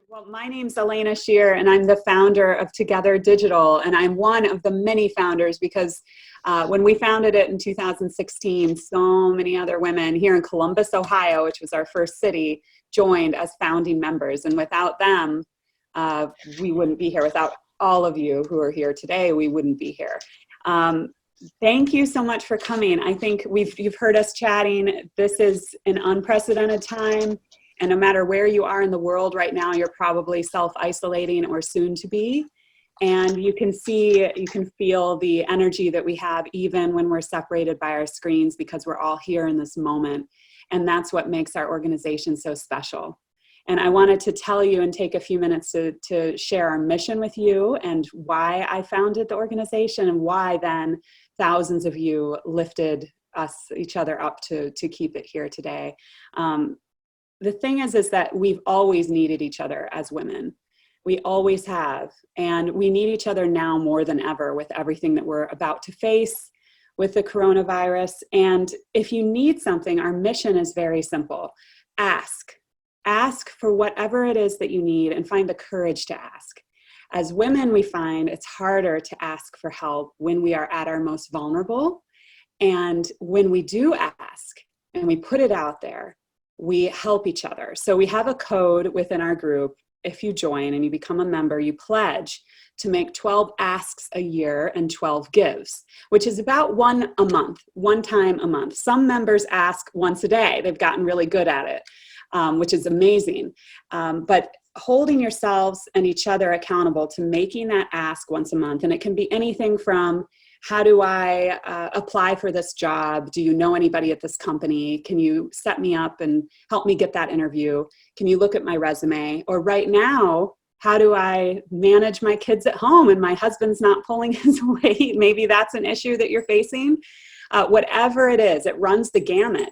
Well, my name's Elena Shear, and I'm the founder of Together Digital, and I'm one of the many founders because when we founded it in 2016, so many other women here in Columbus, Ohio, which was our first city, joined as founding members. And without them, we wouldn't be here. Without all of you who are here today, we wouldn't be here. Thank you so much for coming. I think you've heard us chatting. This is an unprecedented time. And no matter where you are in the world right now, you're probably self-isolating or soon to be. And you can feel the energy that we have even when we're separated by our screens because we're all here in this moment. And that's what makes our organization so special. And I wanted to tell you and take a few minutes to share our mission with you and why I founded the organization and why then thousands of you lifted each other up to keep it here today. The thing is that we've always needed each other as women. We always have. And we need each other now more than ever with everything that we're about to face with the coronavirus. And if you need something, our mission is very simple. Ask. Ask for whatever it is that you need and find the courage to ask. As women, we find it's harder to ask for help when we are at our most vulnerable. And when we do ask and we put it out there, we help each other. So we have a code within our group. If you join and you become a member, you pledge to make 12 asks a year and 12 gives, which is about one time a month. Some members ask once a day. They've gotten really good at it, which is amazing. But holding yourselves and each other accountable to making that ask once a month. And it can be anything from, how do I apply for this job? Do you know anybody at this company? Can you set me up and help me get that interview? Can you look at my resume? Or right now, how do I manage my kids at home and my husband's not pulling his weight? Maybe that's an issue that you're facing. Whatever it is, it runs the gamut.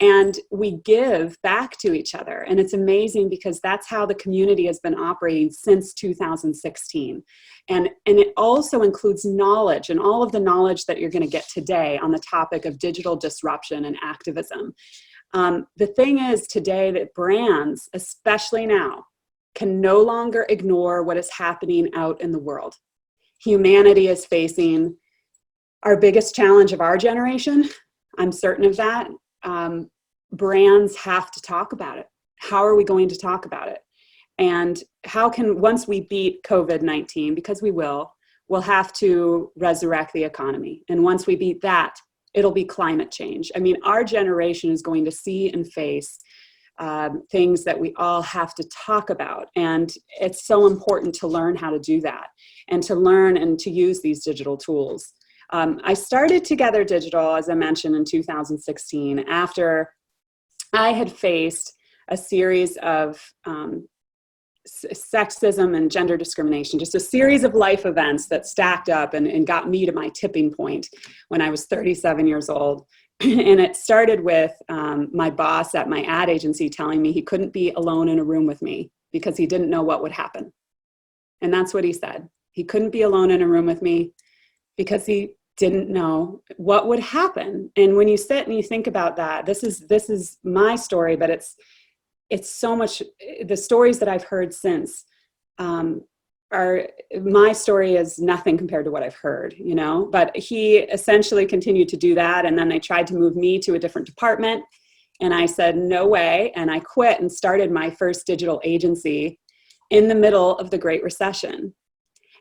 And we give back to each other. And it's amazing because that's how the community has been operating since 2016. And it also includes knowledge and all of the knowledge that you're going to get today on the topic of digital disruption and activism. The thing is today that brands, especially now, can no longer ignore what is happening out in the world. Humanity is facing our biggest challenge of our generation. I'm certain of that. Brands have to talk about it. How are we going to talk about it? And once we beat COVID-19, because we'll have to resurrect the economy. And once we beat that, it'll be climate change. I mean, our generation is going to see and face things that we all have to talk about. And it's so important to learn how to do that and to learn and to use these digital tools. I started Together Digital, as I mentioned, in 2016, after I had faced a series of sexism and gender discrimination, just a series of life events that stacked up and got me to my tipping point when I was 37 years old. And it started with my boss at my ad agency telling me he couldn't be alone in a room with me because he didn't know what would happen. And that's what he said. He couldn't be alone in a room with me because he didn't know what would happen. And when you sit and you think about that, this is my story, but it's so much, the stories that I've heard since my story is nothing compared to what I've heard, but he essentially continued to do that. And then they tried to move me to a different department. And I said, no way. And I quit and started my first digital agency in the middle of the Great Recession.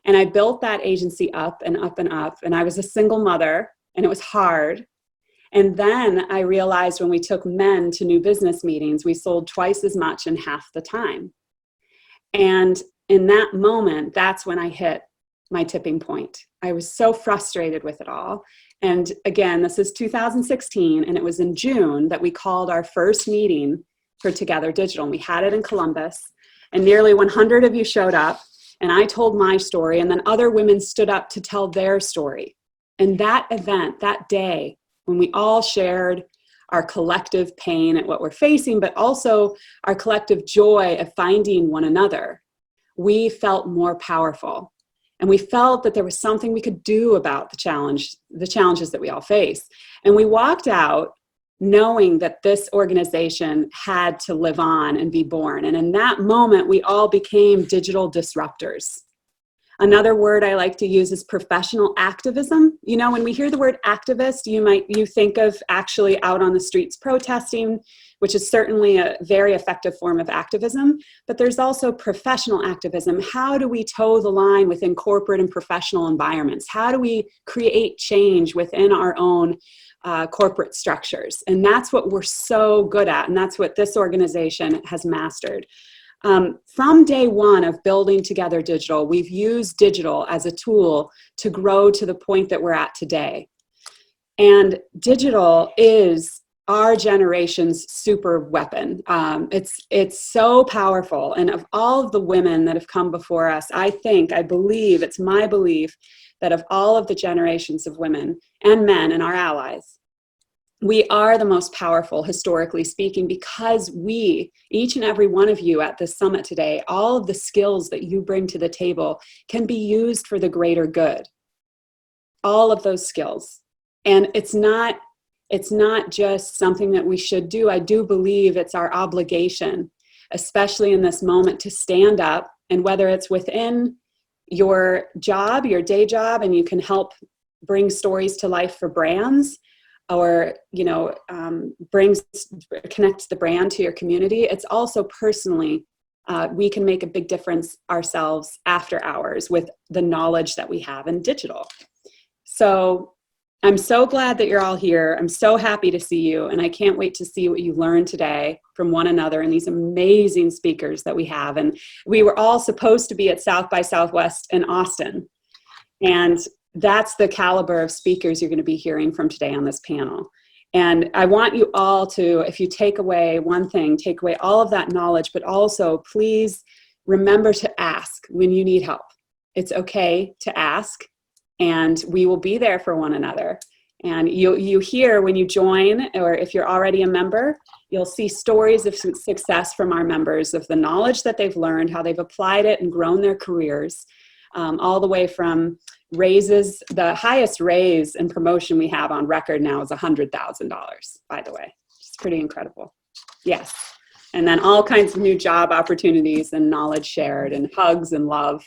And I built that agency up and up and up. And I was a single mother and it was hard. And then I realized when we took men to new business meetings, we sold twice as much in half the time. And in that moment, that's when I hit my tipping point. I was so frustrated with it all. And again, this is 2016, and it was in June that we called our first meeting for Together Digital. And we had it in Columbus, and nearly 100 of you showed up. And I told my story, and then other women stood up to tell their story. And that event, that day, when we all shared our collective pain at what we're facing, but also our collective joy of finding one another, we felt more powerful. And we felt that there was something we could do about the challenges that we all face. And we walked out knowing that this organization had to live on and be born. And in that moment, we all became digital disruptors. Another word I like to use is professional activism. You know, when we hear the word activist, you think of actually out on the streets protesting, which is certainly a very effective form of activism, but there's also professional activism. How do we toe the line within corporate and professional environments? How do we create change within our own corporate structures? And that's what we're so good at, and that's what this organization has mastered. From day one of building Together Digital, we've used digital as a tool to grow to the point that we're at today. And digital is our generation's super weapon. It's so powerful. And of all of the women that have come before us, I believe, it's my belief that of all of the generations of women and men and our allies, we are the most powerful, historically speaking, because we, each and every one of you at this summit today, all of the skills that you bring to the table can be used for the greater good. All of those skills. And it's not just something that we should do. I do believe it's our obligation, especially in this moment, to stand up, and whether it's within your job, your day job, and you can help bring stories to life for brands, or connect the brand to your community. It's also personally, we can make a big difference ourselves after hours with the knowledge that we have in digital. So I'm so glad that you're all here. I'm so happy to see you, and I can't wait to see what you learned today from one another and these amazing speakers that we have. And we were all supposed to be at South by Southwest in Austin, and that's the caliber of speakers you're going to be hearing from today on this panel. And I want you all to, if you take away one thing, take away all of that knowledge, but also please remember to ask when you need help. It's okay to ask, and we will be there for one another. And you hear when you join, or if you're already a member, you'll see stories of success from our members, of the knowledge that they've learned, how they've applied it and grown their careers, all the way from raises. The highest raise and promotion we have on record now is $100,000, by the way. It's pretty incredible. Yes. And then all kinds of new job opportunities and knowledge shared and hugs and love.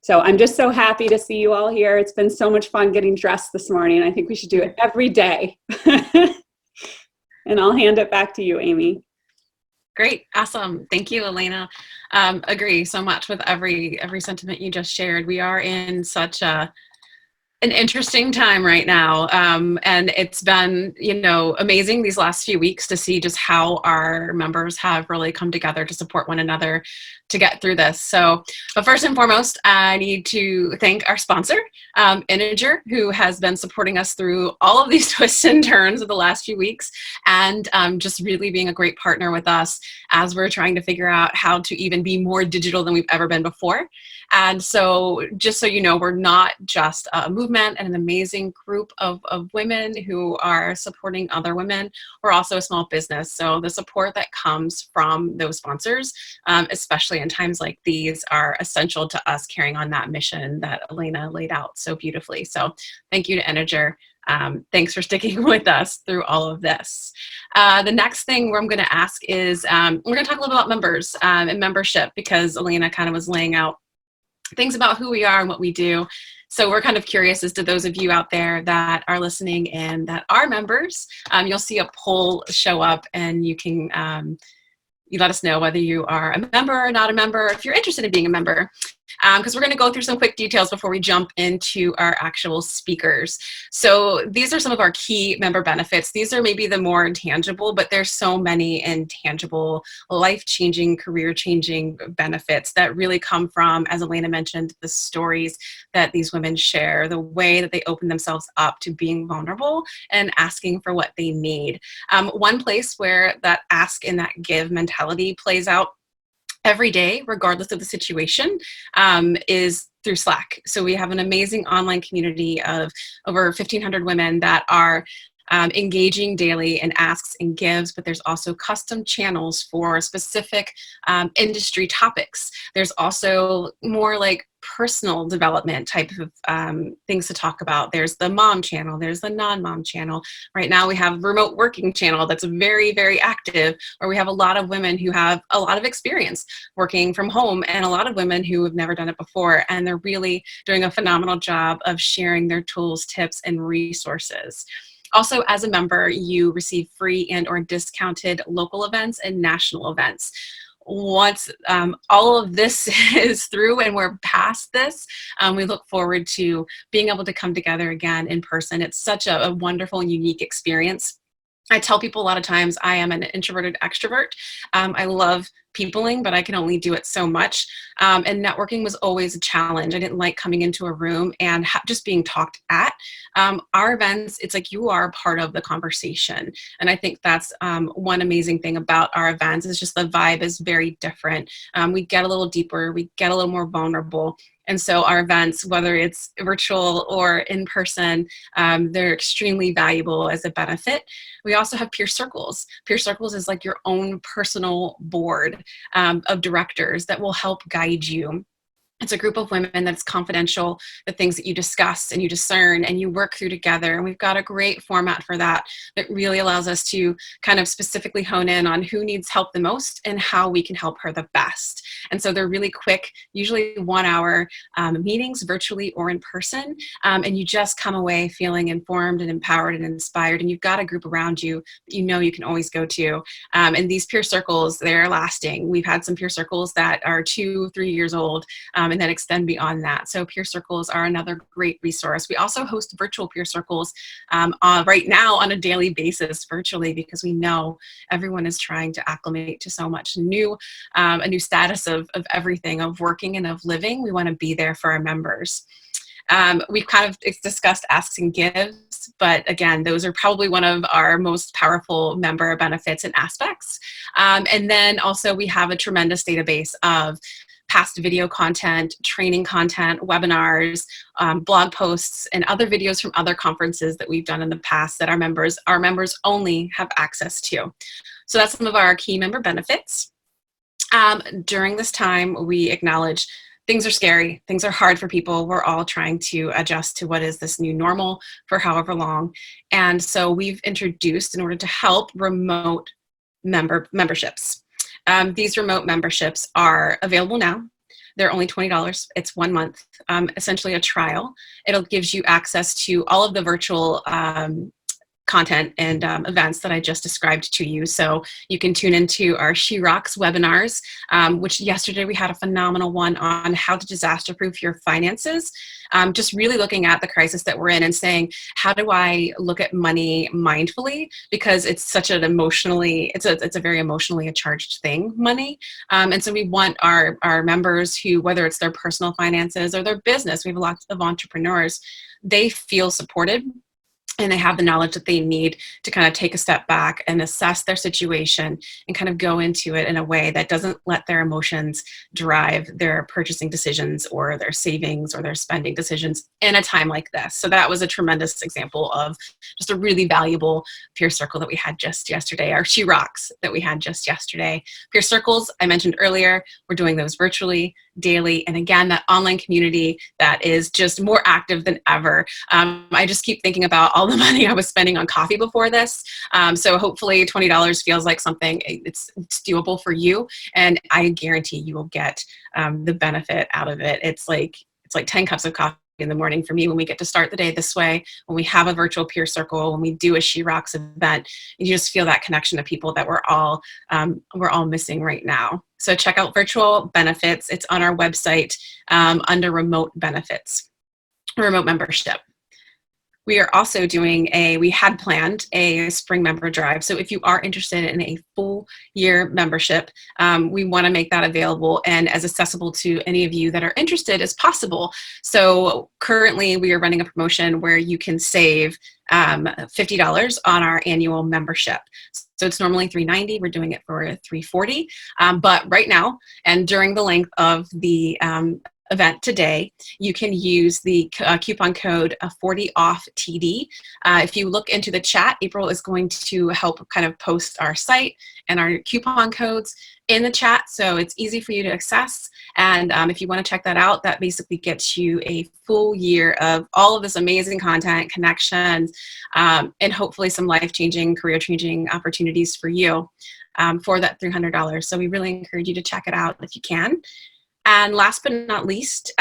So I'm just so happy to see you all here. It's been so much fun getting dressed this morning. I think we should do it every day. And I'll hand it back to you, Amy. Great. Awesome. Thank you, Elena. Agree so much with every sentiment you just shared. We are in such an interesting time right now. And it's been, amazing these last few weeks to see just how our members have really come together to support one another to get through this. So, but first and foremost, I need to thank our sponsor, Integer, who has been supporting us through all of these twists and turns of the last few weeks, and just really being a great partner with us as we're trying to figure out how to even be more digital than we've ever been before. And so just so you know, we're not just a movement and an amazing group of women who are supporting other women. We're also a small business. So the support that comes from those sponsors, especially in times like these, are essential to us carrying on that mission that Elena laid out so beautifully. So thank you to Integer. Thanks for sticking with us through all of this. The next thing I'm going to ask is, we're going to talk a little about members and membership, because Elena kind of was laying out things about who we are and what we do. So we're kind of curious as to those of you out there that are listening and that are members. You'll see a poll show up, and you can you let us know whether you are a member or not a member, if you're interested in being a member. Because we're going to go through some quick details before we jump into our actual speakers. So these are some of our key member benefits. These are maybe the more intangible, but there's so many intangible, life-changing, career-changing benefits that really come from, as Elena mentioned, the stories that these women share, the way that they open themselves up to being vulnerable and asking for what they need. One place where that ask and that give mentality plays out every day, regardless of the situation, is through Slack. So we have an amazing online community of over 1,500 women that are engaging daily in asks and gives, but there's also custom channels for specific industry topics. There's also more like personal development type of things to talk about. There's the mom channel, there's the non-mom channel. Right now we have remote working channel that's very, very active, where we have a lot of women who have a lot of experience working from home and a lot of women who have never done it before. And they're really doing a phenomenal job of sharing their tools, tips, and resources. Also, as a member, you receive free and or discounted local events and national events. Once all of this is through and we're past this, we look forward to being able to come together again in person. It's such a wonderful and unique experience. I tell people a lot of times I am an introverted extrovert. I love peopling, but I can only do it so much. And networking was always a challenge. I didn't like coming into a room and just being talked at. Our events, it's like you are part of the conversation. And I think that's one amazing thing about our events is just the vibe is very different. We get a little deeper, we get a little more vulnerable. And so our events, whether it's virtual or in person, they're extremely valuable as a benefit. We also have peer circles. Peer circles is like your own personal board of directors that will help guide you. It's a group of women that's confidential, the things that you discuss and you discern and you work through together. And we've got a great format for that that really allows us to kind of specifically hone in on who needs help the most and how we can help her the best. And so they're really quick, usually 1 hour meetings, virtually or in person. And you just come away feeling informed and empowered and inspired. And you've got a group around you that you know you can always go to. And these peer circles, they're lasting. We've had some peer circles that are 2-3 years old. And then extend beyond that. So peer circles are another great resource. We also host virtual peer circles right now on a daily basis virtually, because we know everyone is trying to acclimate to so much new, a new status of everything, of working and of living. We want to be there for our members. We've kind of discussed asks and gives, but again, those are probably one of our most powerful member benefits and aspects. And then also we have a tremendous database of past video content, training content, webinars, blog posts, and other videos from other conferences that we've done in the past that our members only have access to. So that's some of our key member benefits. During this time, we acknowledge things are scary, things are hard for people. We're all trying to adjust to what is this new normal for however long. And so we've introduced, in order to help, remote memberships. These remote memberships are available now. They're only $20. It's 1 month, essentially a trial. It gives you access to all of the virtual content and events that I just described to you. So you can tune into our She Rocks webinars, which yesterday we had a phenomenal one on how to disaster-proof your finances. Just really looking at the crisis that we're in and saying, how do I look at money mindfully? Because it's such an it's a very emotionally charged thing, money. And so we want our members who, whether it's their personal finances or their business, we have lots of entrepreneurs, they feel supported. And they have the knowledge that they need to kind of take a step back and assess their situation and kind of go into it in a way that doesn't let their emotions drive their purchasing decisions or their savings or their spending decisions in a time like this. So that was a tremendous example of just a really valuable peer circle that we had just yesterday, our She Rocks that we had just yesterday. Peer circles, I mentioned earlier, we're doing those virtually, daily. And again, that online community that is just more active than ever. I just keep thinking about all the money I was spending on coffee before this. So hopefully $20 feels like something it's doable for you. And I guarantee you will get the benefit out of it. It's like 10 cups of coffee in the morning for me when we get to start the day this way, when we have a virtual peer circle, when we do a She Rocks event, you just feel that connection to people that we're all missing right now. So check out virtual benefits. It's on our website under remote benefits, remote membership. We are also doing we had planned a spring member drive. So if you are interested in a full year membership, we want to make that available and as accessible to any of you that are interested as possible. So currently we are running a promotion where you can save $50 on our annual membership. So it's normally $390. We're doing it for $340. But right now, and during the length of the event today, you can use the coupon code 40OFF-TD. If you look into the chat, April is going to help kind of post our site and our coupon codes in the chat, so it's easy for you to access. And if you want to check that out, that basically gets you a full year of all of this amazing content, connections, and hopefully some life-changing, career-changing opportunities for you for that $300. So we really encourage you to check it out if you can. And last but not least,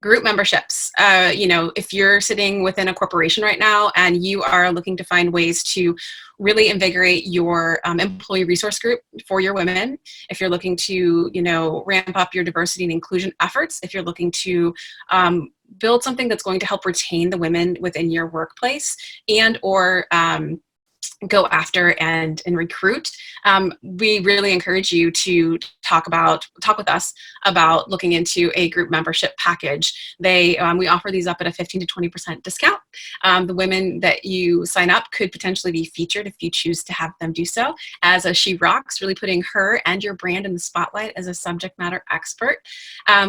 group memberships. If you're sitting within a corporation right now and you are looking to find ways to really invigorate your employee resource group for your women, if you're looking to, ramp up your diversity and inclusion efforts, if you're looking to build something that's going to help retain the women within your workplace and or go after and recruit, we really encourage you to talk with us about looking into a group membership package. We offer these up at a 15 to 20% discount. The women that you sign up could potentially be featured if you choose to have them do so as a She Rocks, really putting her and your brand in the spotlight as a subject matter expert.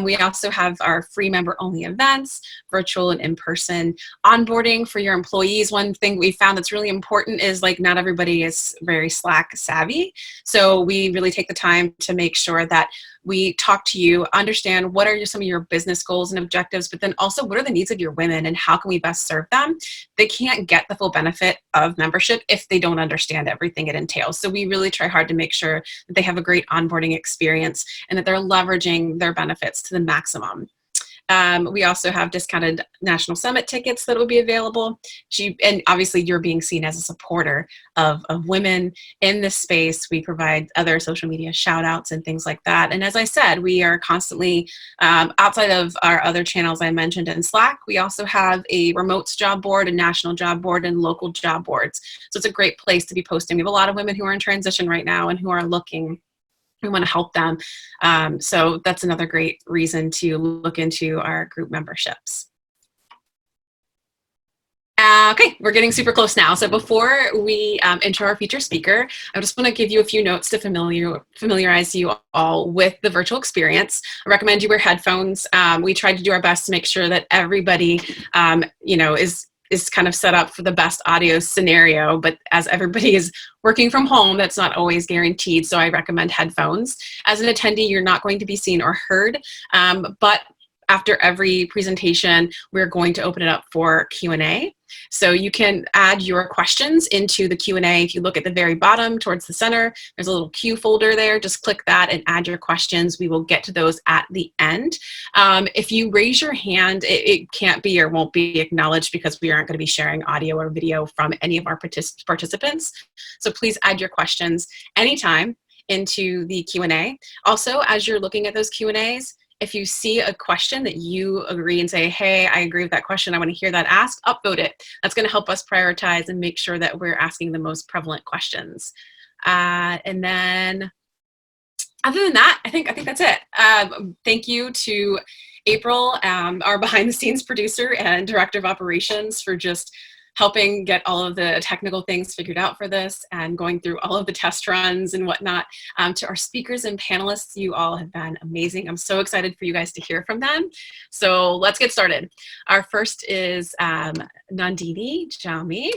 We also have our free member only events, virtual and in-person onboarding for your employees. One thing we found that's really important is not everybody is very Slack savvy. So we really take the time to make sure that we talk to you, understand what are some of your business goals and objectives, but then also what are the needs of your women and how can we best serve them? They can't get the full benefit of membership if they don't understand everything it entails. So we really try hard to make sure that they have a great onboarding experience and that they're leveraging their benefits to the maximum. We also have discounted National Summit tickets that will be available. And obviously you're being seen as a supporter of women in this space. We provide other social media shout outs and things like that. And as I said, we are constantly, outside of our other channels I mentioned in Slack, we also have a remote job board, a national job board, and local job boards. So it's a great place to be posting. We have a lot of women who are in transition right now and who are looking. We want to help them. So that's another great reason to look into our group memberships. Okay, we're getting super close now. So before we enter our featured speaker, I just want to give you a few notes to familiarize you all with the virtual experience. I recommend you wear headphones. We tried to do our best to make sure that everybody, is kind of set up for the best audio scenario, but as everybody is working from home, that's not always guaranteed. So I recommend headphones. As an attendee, you're not going to be seen or heard, but after every presentation, we're going to open it up for Q&A. So you can add your questions into the Q&A. If you look at the very bottom towards the center, there's a little Q folder there. Just click that and add your questions. We will get to those at the end. If you raise your hand, it can't be or won't be acknowledged because we aren't going to be sharing audio or video from any of our participants. So please add your questions anytime into the Q&A. Also, as you're looking at those Q&As, if you see a question that you agree and say, hey, I agree with that question, I want to hear that asked, upvote it. That's going to help us prioritize and make sure that we're asking the most prevalent questions. And then other than that, I think that's it. Thank you to April, our behind the scenes producer and director of operations, for just helping get all of the technical things figured out for this and going through all of the test runs and whatnot. To our speakers and panelists, you all have been amazing. I'm so excited for you guys to hear from them. So let's get started. Our first is Nandini Jami.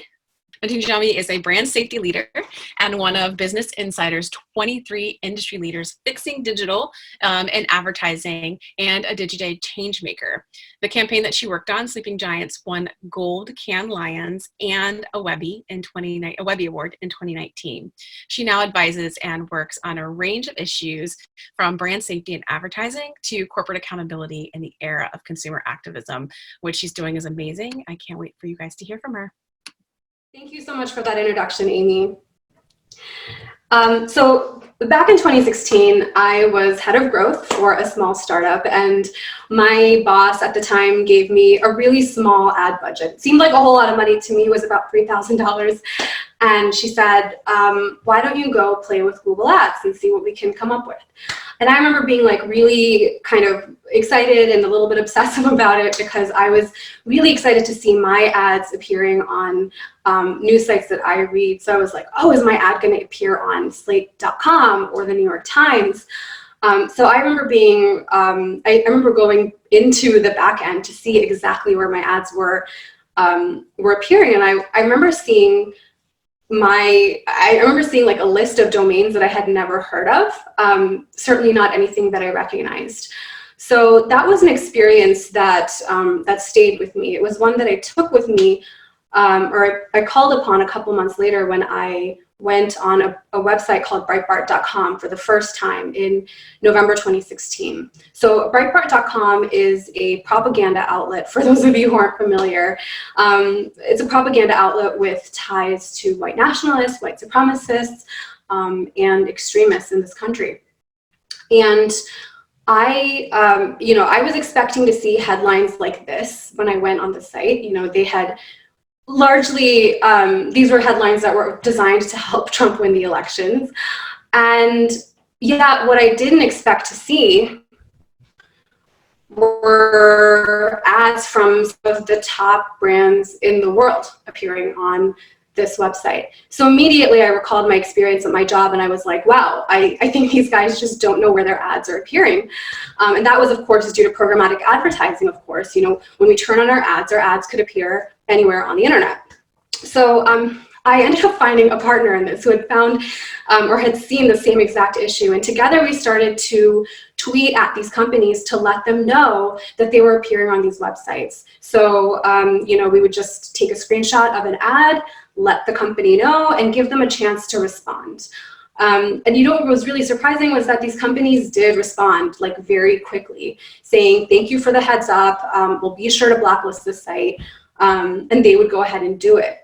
Nandini Jami is a brand safety leader and one of Business Insider's 23 industry leaders fixing digital and advertising, and a Digiday change maker. The campaign that she worked on, Sleeping Giants, won Gold Cannes Lions and a Webby Award in 2019. She now advises and works on a range of issues from brand safety and advertising to corporate accountability in the era of consumer activism. What she's doing is amazing. I can't wait for you guys to hear from her. Thank you so much for that introduction, Amy. So back in 2016, I was head of growth for a small startup, and my boss at the time gave me a really small ad budget. It seemed like a whole lot of money to me. It was about $3,000. And she said, why don't you go play with Google Ads and see what we can come up with? And I remember being like really kind of excited and a little bit obsessive about it, because I was really excited to see my ads appearing on news sites that I read. So I was like, oh, is my ad going to appear on Slate.com or the New York Times? So I remember being, I remember going into the back end to see exactly where my ads were appearing. And I remember seeing like a list of domains that I had never heard of, certainly not anything that I recognized. So that was an experience that, that stayed with me. It was one that I took with me, or I called upon a couple months later when I went on a website called Breitbart.com for the first time in November 2016. So Breitbart.com is a propaganda outlet, for those of you who aren't familiar. It's a propaganda outlet with ties to white nationalists, white supremacists, and extremists in this country. And I was expecting to see headlines like this when I went on the site. You know, they had largely, these were headlines that were designed to help Trump win the elections. And yeah, what I didn't expect to see were ads from some of the top brands in the world appearing on this website. So immediately I recalled my experience at my job and I was like, wow, I think these guys just don't know where their ads are appearing. And that was, of course, due to programmatic advertising, of course. You know, when we turn on our ads could appear anywhere on the internet. So I ended up finding a partner in this who had found or had seen the same exact issue. And together we started to tweet at these companies to let them know that they were appearing on these websites. So, we would just take a screenshot of an ad, let the company know, and give them a chance to respond. And what was really surprising was that these companies did respond like very quickly, saying, thank you for the heads up, we'll be sure to blacklist this site, and they would go ahead and do it.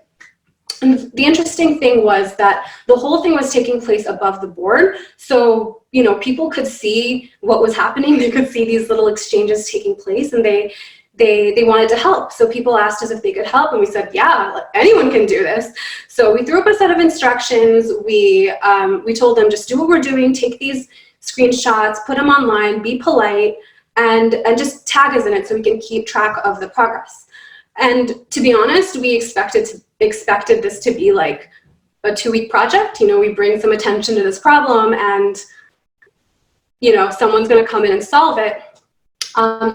And the interesting thing was that the whole thing was taking place above the board. So, people could see what was happening. They could see these little exchanges taking place, and they wanted to help. So people asked us if they could help, and we said, yeah, anyone can do this. So we threw up a set of instructions. We told them, just do what we're doing, take these screenshots, put them online, be polite, and just tag us in it so we can keep track of the progress. And to be honest, we expected this to be like a 2-week project. We bring some attention to this problem and, someone's going to come in and solve it.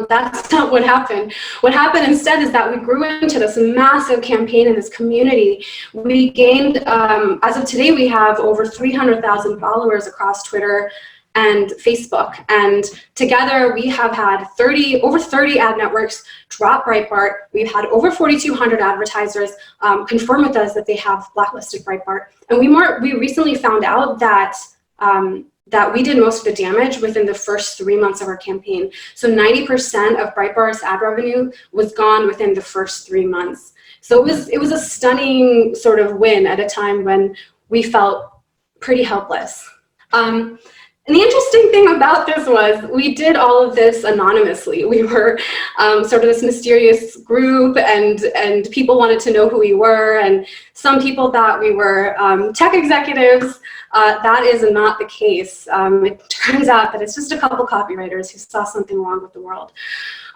That's not what happened. What happened instead is that we grew into this massive campaign in this community. We gained, as of today, we have over 300,000 followers across Twitter and Facebook. And together we have had over 30 ad networks drop Breitbart. We've had over 4,200 advertisers confirm with us that they have blacklisted Breitbart. And we recently found out that that we did most of the damage within the first 3 months of our campaign. So 90% of Breitbart's ad revenue was gone within the first 3 months. So it was a stunning sort of win at a time when we felt pretty helpless. And the interesting thing about this was we did all of this anonymously. We were sort of this mysterious group, and people wanted to know who we were, and some people thought we were tech executives. That is not the case. It turns out that it's just a couple copywriters who saw something wrong with the world.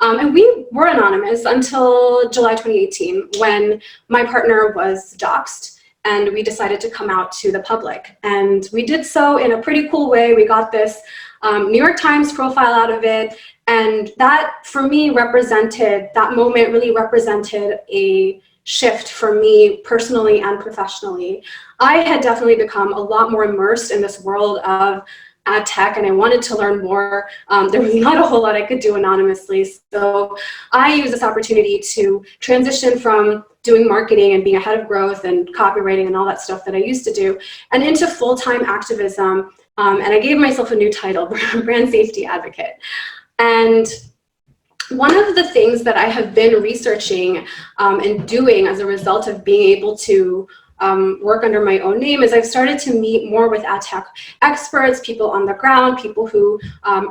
And we were anonymous until July 2018, when my partner was doxxed. And we decided to come out to the public. And we did so in a pretty cool way. We got this New York Times profile out of it. And that, for me, that moment really represented a shift for me personally and professionally. I had definitely become a lot more immersed in this world of ad tech, and I wanted to learn more. There was not a whole lot I could do anonymously. So I used this opportunity to transition from doing marketing and being ahead of growth and copywriting and all that stuff that I used to do, and into full-time activism. And I gave myself a new title, brand safety advocate. And one of the things that I have been researching and doing as a result of being able to work under my own name is I've started to meet more with ad tech experts, people on the ground, people who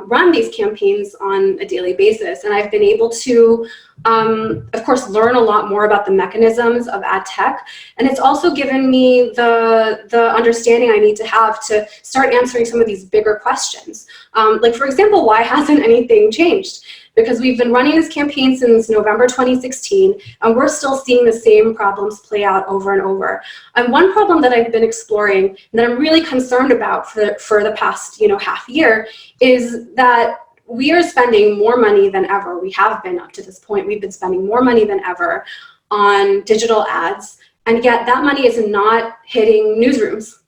run these campaigns on a daily basis. And I've been able to of course, learn a lot more about the mechanisms of ad tech. And it's also given me the understanding I need to have to start answering some of these bigger questions. Like, for example, why hasn't anything changed? Because we've been running this campaign since November 2016, and we're still seeing the same problems play out over and over. And one problem that I've been exploring and that I'm really concerned about for the past half year is that we are spending more money than ever. We have been up to this point. We've been spending more money than ever on digital ads, and yet that money is not hitting newsrooms.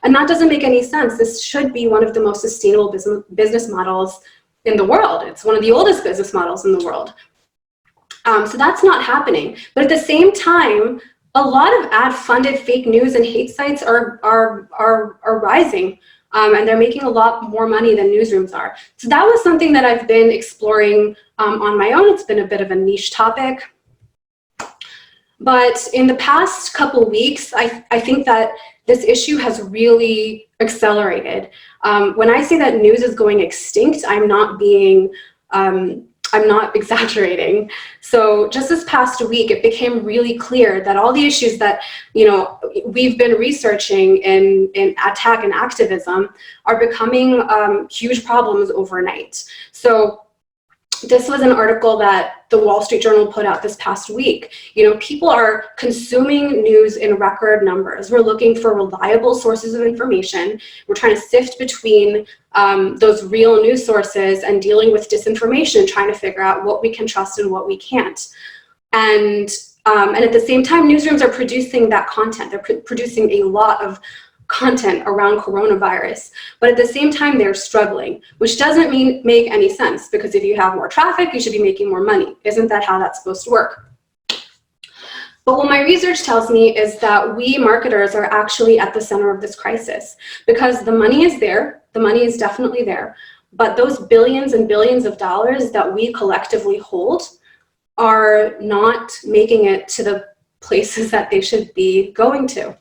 And that doesn't make any sense. This should be one of the most sustainable business models in the world. It's one of the oldest business models in the world. So that's not happening. But at the same time, a lot of ad-funded fake news and hate sites are rising. And they're making a lot more money than newsrooms are. So that was something that I've been exploring on my own. It's been a bit of a niche topic. But in the past couple weeks, I think that this issue has really accelerated. When I say that news is going extinct, I'm not exaggerating. So just this past week, it became really clear that all the issues that we've been researching in ad tech and activism are becoming huge problems overnight. So this was an article that the Wall Street Journal put out this past week. People are consuming news in record numbers. We're looking for reliable sources of information. We're trying to sift between those real news sources and dealing with disinformation, trying to figure out what we can trust and what we can't. And at the same time, newsrooms are producing that content. They're producing a lot of content around coronavirus, but at the same time they're struggling, which doesn't make any sense, because if you have more traffic, you should be making more money. Isn't that how that's supposed to work? But what my research tells me is that we marketers are actually at the center of this crisis, because the money is there, the money is definitely there, but those billions and billions of dollars that we collectively hold are not making it to the places that they should be going to.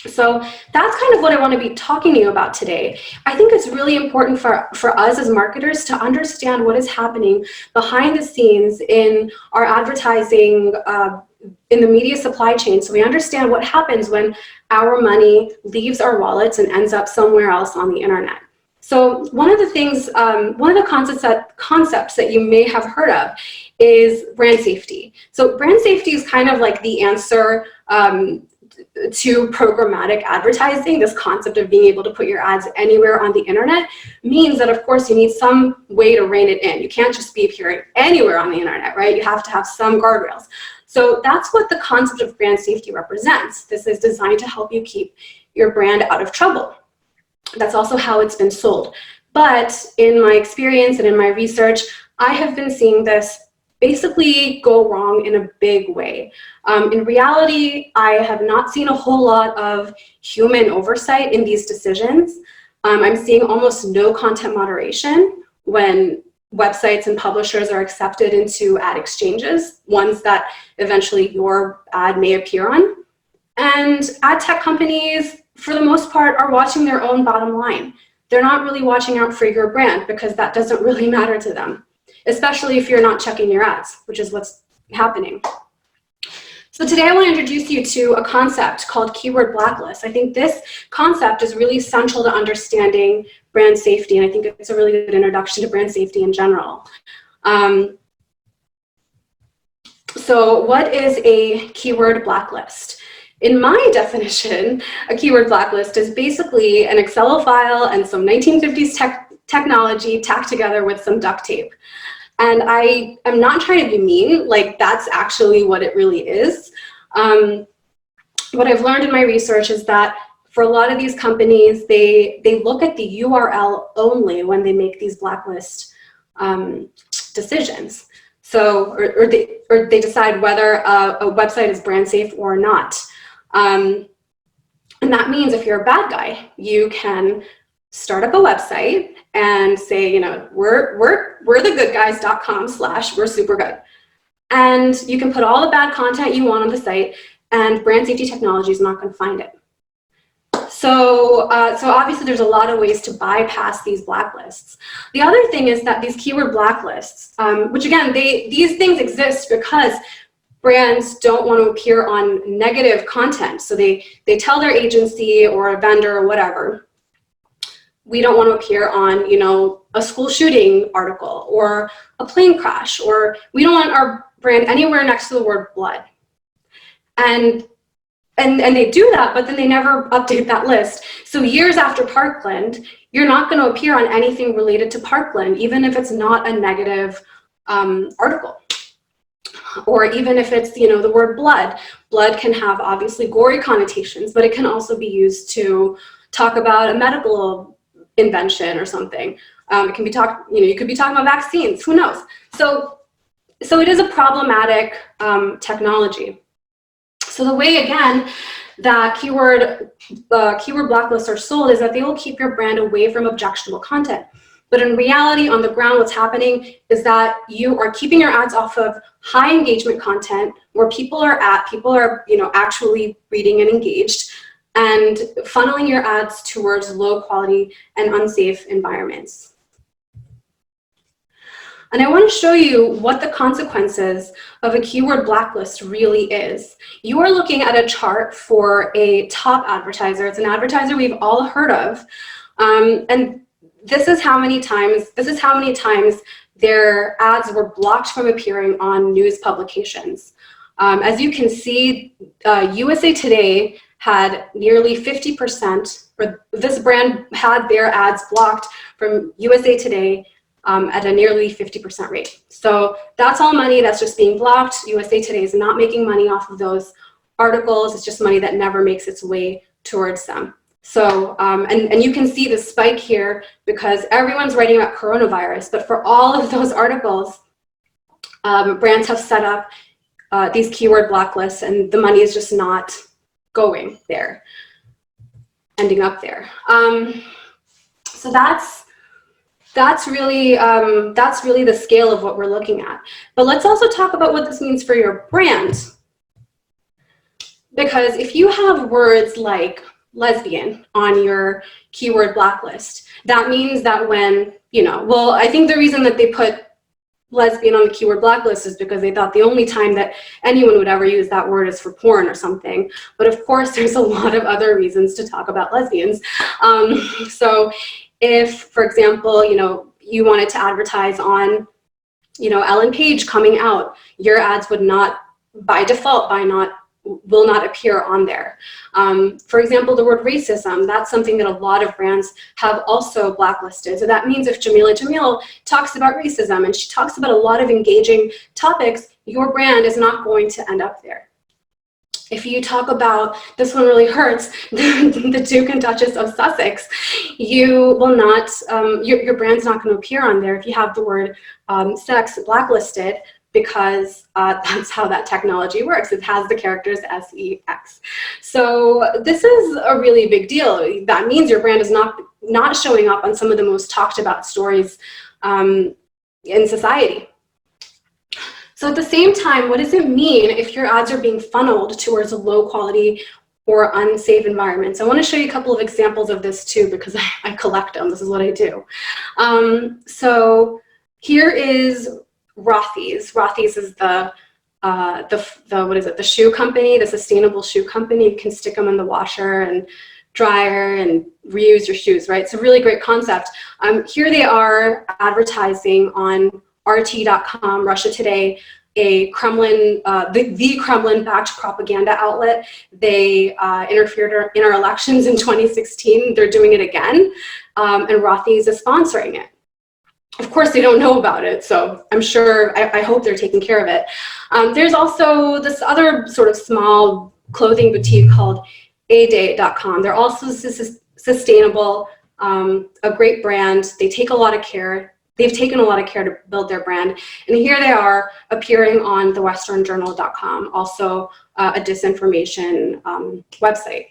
So that's kind of what I want to be talking to you about today. I think it's really important for us as marketers to understand what is happening behind the scenes in our advertising, in the media supply chain, so we understand what happens when our money leaves our wallets and ends up somewhere else on the internet. So one of the things, one of the concepts that you may have heard of is brand safety. So brand safety is kind of like the answer to programmatic advertising. This concept of being able to put your ads anywhere on the internet means that, of course, you need some way to rein it in. You can't just be appearing anywhere on the internet, right? You have to have some guardrails. So that's what the concept of brand safety represents. This is designed to help you keep your brand out of trouble. That's also how it's been sold. But in my experience and in my research, I have been seeing this basically go wrong in a big way. In reality, I have not seen a whole lot of human oversight in these decisions. I'm seeing almost no content moderation when websites and publishers are accepted into ad exchanges, ones that eventually your ad may appear on. And ad tech companies, for the most part, are watching their own bottom line. They're not really watching out for your brand, because that doesn't really matter to them, especially if you're not checking your ads, which is what's happening. So today I want to introduce you to a concept called keyword blacklist. I think this concept is really central to understanding brand safety, and I think it's a really good introduction to brand safety in general. So what is a keyword blacklist? In my definition, a keyword blacklist is basically an Excel file and some 1950s technology tacked together with some duct tape. And I am not trying to be mean, like that's actually what it really is. What I've learned in my research is that for a lot of these companies, they look at the URL only when they make these blacklist decisions. So, or they decide whether a website is brand safe or not. And that means if you're a bad guy, you can start up a website and say, you know, we're thegoodguys.com/we're super good. And you can put all the bad content you want on the site, and brand safety technology is not going to find it. So obviously there's a lot of ways to bypass these blacklists. The other thing is that these keyword blacklists, which again, these things exist because brands don't want to appear on negative content. So they tell their agency or a vendor or whatever, we don't want to appear on, you know, a school shooting article or a plane crash, or we don't want our brand anywhere next to the word blood. And they do that, but then they never update that list. So years after Parkland, you're not going to appear on anything related to Parkland, even if it's not a negative article. Or even if it's, you know, the word blood. Blood can have obviously gory connotations, but it can also be used to talk about a medical invention or something. It can be you could be talking about vaccines, who knows? So it is a problematic technology. So the way, again, that keyword blacklists are sold is that they will keep your brand away from objectionable content. But in reality, on the ground, what's happening is that you are keeping your ads off of high engagement content where people are, you know, actually reading and engaged, and funneling your ads towards low quality and unsafe environments. And I want to show you what the consequences of a keyword blacklist really is. You are looking at a chart for a top advertiser. It's an advertiser we've all heard of. And this is how many times their ads were blocked from appearing on news publications. As you can see, USA Today had nearly 50%, or this brand had their ads blocked from USA Today at a nearly 50% rate. So that's all money that's just being blocked. USA Today is not making money off of those articles. It's just money that never makes its way towards them. So, and you can see the spike here because everyone's writing about coronavirus, but for all of those articles, brands have set up these keyword blacklists, and the money is just not going there, ending up there. So that's really the scale of what we're looking at. But let's also talk about what this means for your brand. Because if you have words like lesbian on your keyword blacklist, that means that when, you know, well, I think the reason that they put lesbian on the keyword blacklist is because they thought the only time that anyone would ever use that word is for porn or something. But of course, there's a lot of other reasons to talk about lesbians. So if, for example, you know, you wanted to advertise on, you know, Ellen Page coming out, your ads would not, by default, will not appear on there. For example, the word racism, that's something that a lot of brands have also blacklisted. So that means if Jamila Jamil talks about racism and she talks about a lot of engaging topics, your brand is not going to end up there. If you talk about, this one really hurts, the Duke and Duchess of Sussex, you will not, your brand's not going to appear on there if you have the word sex blacklisted, because that's how that technology works. It has the characters SEX. So this is a really big deal. That means your brand is not showing up on some of the most talked about stories in society. So at the same time, what does it mean if your ads are being funneled towards a low quality or unsafe environments? I want to show you a couple of examples of this too, because I collect them. This is what I do. So here is Rothy's. Rothy's is the shoe company, the sustainable shoe company. You can stick them in the washer and dryer and reuse your shoes, right? It's a really great concept. Here they are advertising on RT.com, Russia Today, a Kremlin, the Kremlin-backed propaganda outlet. They interfered in our elections in 2016. They're doing it again, and Rothy's is sponsoring it. Of course, they don't know about it, so I'm sure, I hope they're taking care of it. There's also this other sort of small clothing boutique called aday.com. They're also sustainable, a great brand. They take a lot of care. They've taken a lot of care to build their brand. And here they are appearing on thewesternjournal.com, also a disinformation website.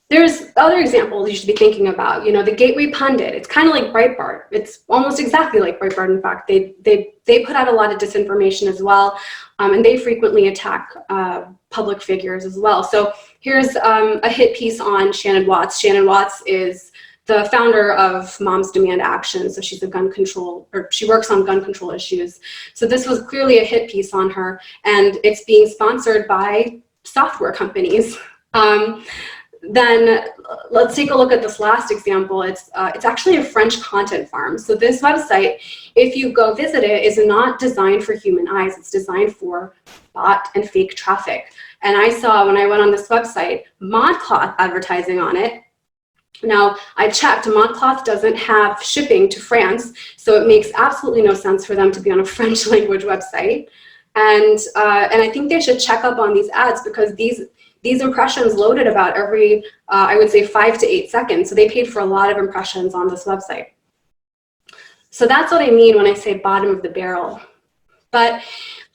There's other examples you should be thinking about. You know, the Gateway Pundit, it's kind of like Breitbart. It's almost exactly like Breitbart. In fact, they put out a lot of disinformation as well, and they frequently attack public figures as well. So here's a hit piece on Shannon Watts. Shannon Watts is the founder of Moms Demand Action. So she's a gun control, or she works on gun control issues. So this was clearly a hit piece on her, and it's being sponsored by software companies. Then let's take a look at this last example. It's actually a French content farm. So this website, if you go visit it, is not designed for human eyes. It's designed for bot and fake traffic. And I saw, when I went on this website, ModCloth advertising on it. Now, I checked, ModCloth doesn't have shipping to France, so it makes absolutely no sense for them to be on a French language website. And I think they should check up on these ads, because these impressions loaded about every, I would say 5 to 8 seconds. So they paid for a lot of impressions on this website. So that's what I mean when I say bottom of the barrel. But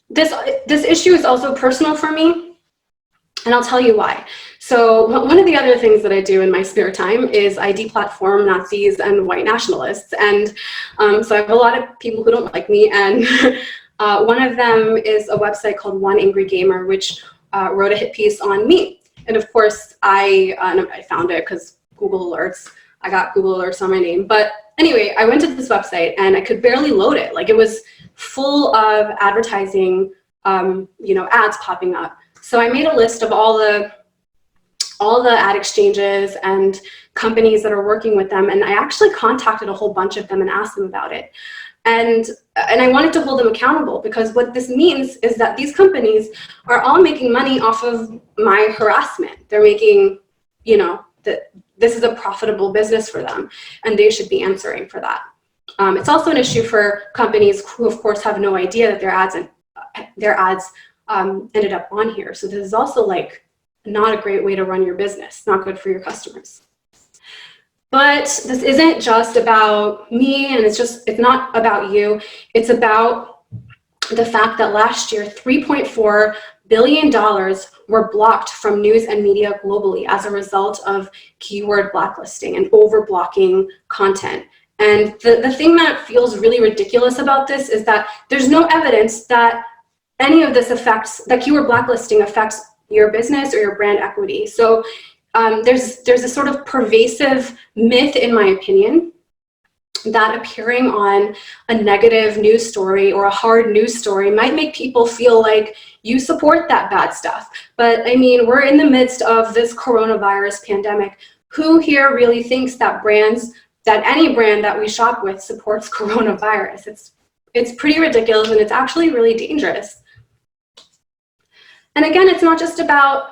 this issue is also personal for me, and I'll tell you why. So one of the other things that I do in my spare time is I deplatform Nazis and white nationalists. And so I have a lot of people who don't like me, and one of them is a website called One Angry Gamer, which wrote a hit piece on me. And of course, I found it because Google Alerts. I got Google Alerts on my name. But anyway, I went to this website and I could barely load it. Like, it was full of advertising, ads popping up. So I made a list of all the ad exchanges and companies that are working with them. And I actually contacted a whole bunch of them and asked them about it. And I wanted to hold them accountable, because what this means is that these companies are all making money off of my harassment. They're making, that this is a profitable business for them, and they should be answering for that. It's also an issue for companies who, of course, have no idea that their ads ended up on here. So this is also not a great way to run your business, not good for your customers. But this isn't just about me, and it's not about you. It's about the fact that last year, $3.4 billion were blocked from news and media globally as a result of keyword blacklisting and over-blocking content. And the thing that feels really ridiculous about this is that there's no evidence that any of this that keyword blacklisting affects your business or your brand equity. So there's a sort of pervasive myth, in my opinion, that appearing on a negative news story or a hard news story might make people feel like you support that bad stuff. But I mean, we're in the midst of this coronavirus pandemic. Who here really thinks that any brand that we shop with supports coronavirus? It's pretty ridiculous, and it's actually really dangerous. And again, it's not just about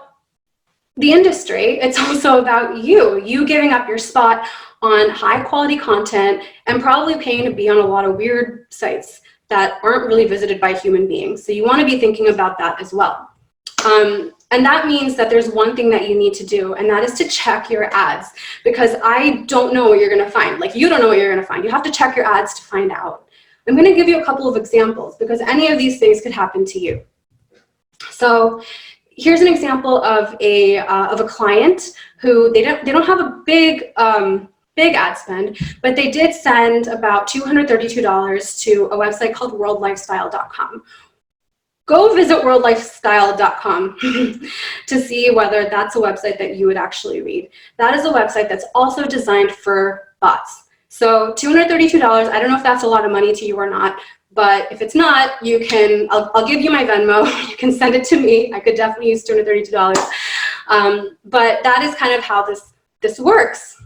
the industry, it's also about you giving up your spot on high quality content and probably paying to be on a lot of weird sites that aren't really visited by human beings. So you want to be thinking about that as well. And that means that there's one thing that you need to do, and that is to check your ads, because I don't know what you're going to find. Like, you don't know what you're going to find. You have to check your ads to find out. I'm going to give you a couple of examples, because any of these things could happen to you. So here's an example of a client who they don't have a big ad spend, but they did send about $232 to a website called worldlifestyle.com. Go visit worldlifestyle.com to see whether that's a website that you would actually read. That is a website that's also designed for bots. So $232, I don't know if that's a lot of money to you or not, but if it's not, you can, I'll give you my Venmo. You can send it to me. I could definitely use $232. But that is kind of how this works.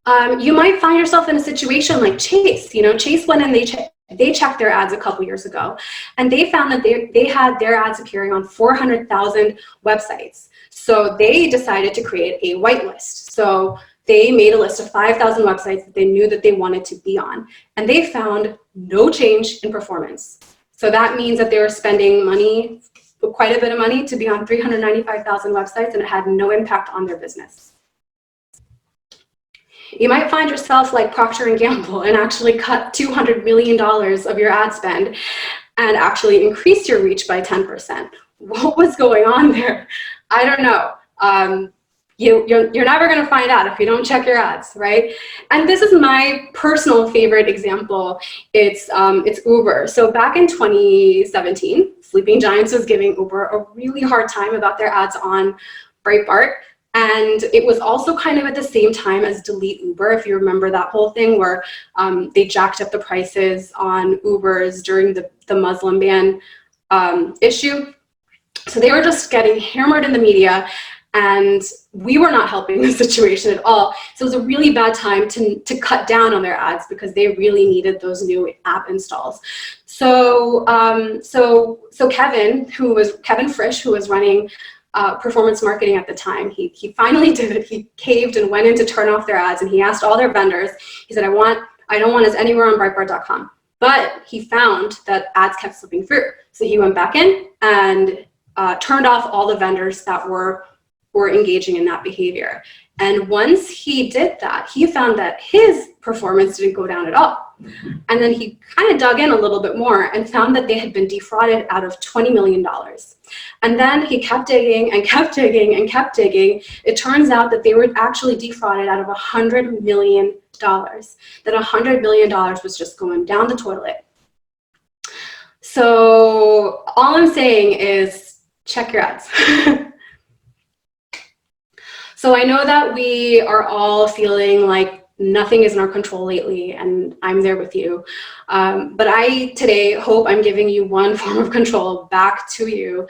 You might find yourself in a situation like Chase. Chase went and they checked their ads a couple years ago, and they found that they had their ads appearing on 400,000 websites. So they decided to create a whitelist. So they made a list of 5,000 websites that they knew that they wanted to be on, and they found no change in performance. So that means that they were spending money, quite a bit of money, to be on 395,000 websites, and it had no impact on their business. You might find yourself like Procter & Gamble and actually cut $200 million of your ad spend and actually increase your reach by 10%. What was going on there? I don't know. you're never going to find out if you don't check your ads, right? And this is my personal favorite example. It's Uber. So back in 2017, Sleeping Giants was giving Uber a really hard time about their ads on Breitbart. And it was also kind of at the same time as Delete Uber, if you remember that whole thing where they jacked up the prices on Ubers during the Muslim ban issue. So they were just getting hammered in the media, and we were not helping the situation at all. So it was a really bad time to cut down on their ads because they really needed those new app installs. So Kevin Frisch, who was running performance marketing at the time, he finally did it. He caved and went in to turn off their ads, and he asked all their vendors. He said, I don't want us anywhere on Breitbart.com. But he found that ads kept slipping through. So he went back in and turned off all the vendors that were engaging in that behavior. And once he did that, he found that his performance didn't go down at all. And then he kind of dug in a little bit more and found that they had been defrauded out of $20 million. And then he kept digging and kept digging and kept digging. It turns out that they were actually defrauded out of $100 million. That $100 million was just going down the toilet. So all I'm saying is check your ads. So I know that we are all feeling like nothing is in our control lately, and I'm there with you. But I today hope I'm giving you one form of control back to you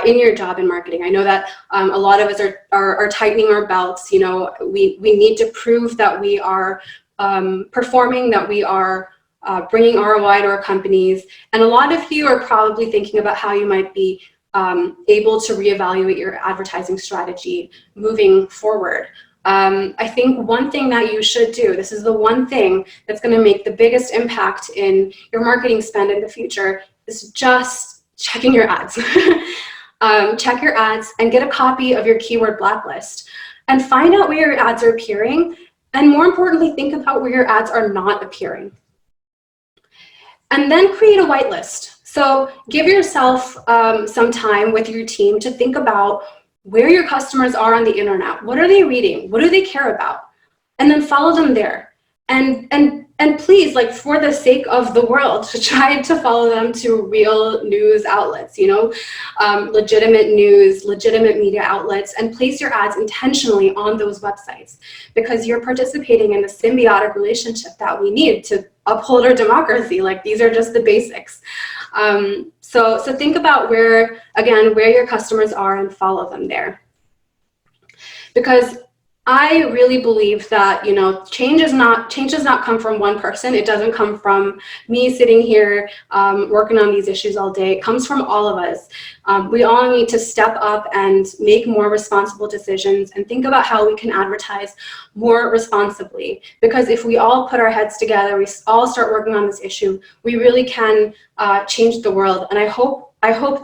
in your job in marketing. I know that a lot of us are tightening our belts. You know, we need to prove that we are performing, that we are bringing ROI to our companies. And a lot of you are probably thinking about how you might be able to reevaluate your advertising strategy moving forward. I think one thing that you should do, this is the one thing that's going to make the biggest impact in your marketing spend in the future, is just checking your ads. Check your ads and get a copy of your keyword blacklist and find out where your ads are appearing. And more importantly, think about where your ads are not appearing. And then create a whitelist. So give yourself some time with your team to think about where your customers are on the internet. What are they reading? What do they care about? And then follow them there. And please, like, for the sake of the world, to try to follow them to real news outlets, you know, legitimate news, legitimate media outlets, and place your ads intentionally on those websites, because you're participating in the symbiotic relationship that we need to uphold our democracy. Like, these are just the basics. So think about where your customers are and follow them there. Because I really believe that, you know, change does not come from one person. It doesn't come from me sitting here working on these issues all day. It comes from all of us. We all need to step up and make more responsible decisions and think about how we can advertise more responsibly. Because if we all put our heads together, we all start working on this issue, we really can change the world. And I hope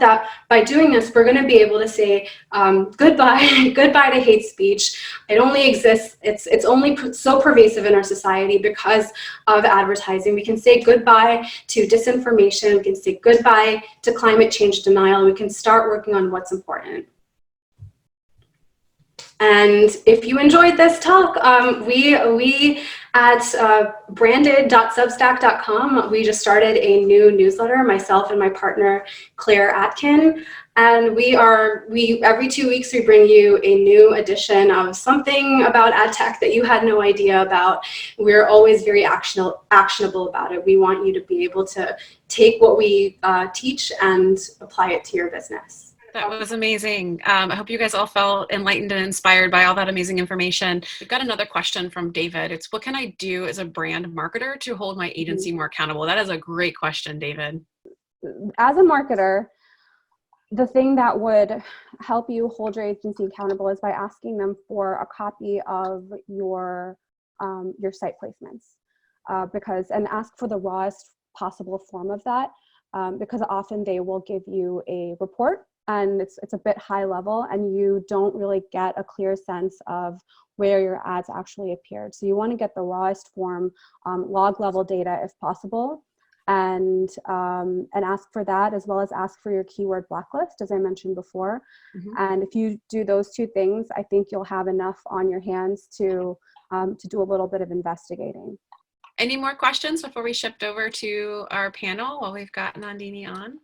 that by doing this, we're going to be able to say goodbye to hate speech. It only exists. It's only so pervasive in our society because of advertising. We can say goodbye to disinformation. We can say goodbye to climate change denial. We can start working on what's important. And if you enjoyed this talk, we at branded.substack.com, we just started a new newsletter, myself and my partner, Claire Atkin. And we every 2 weeks, we bring you a new edition of something about ad tech that you had no idea about. We're always very actionable about it. We want you to be able to take what we teach and apply it to your business. That was amazing. I hope you guys all felt enlightened and inspired by all that amazing information. We've got another question from David. It's, what can I do as a brand marketer to hold my agency more accountable? That is a great question, David. As a marketer, the thing that would help you hold your agency accountable is by asking them for a copy of your site placements, and ask for the rawest possible form of that, because often they will give you a report, and it's a bit high level, and you don't really get a clear sense of where your ads actually appeared. So you want to get the rawest form, log level data if possible. and ask for that, as well as ask for your keyword blacklist, as I mentioned before. And if you do those two things, I think you'll have enough on your hands to do a little bit of investigating. Any more questions before we shift over to our panel while we've got Nandini on?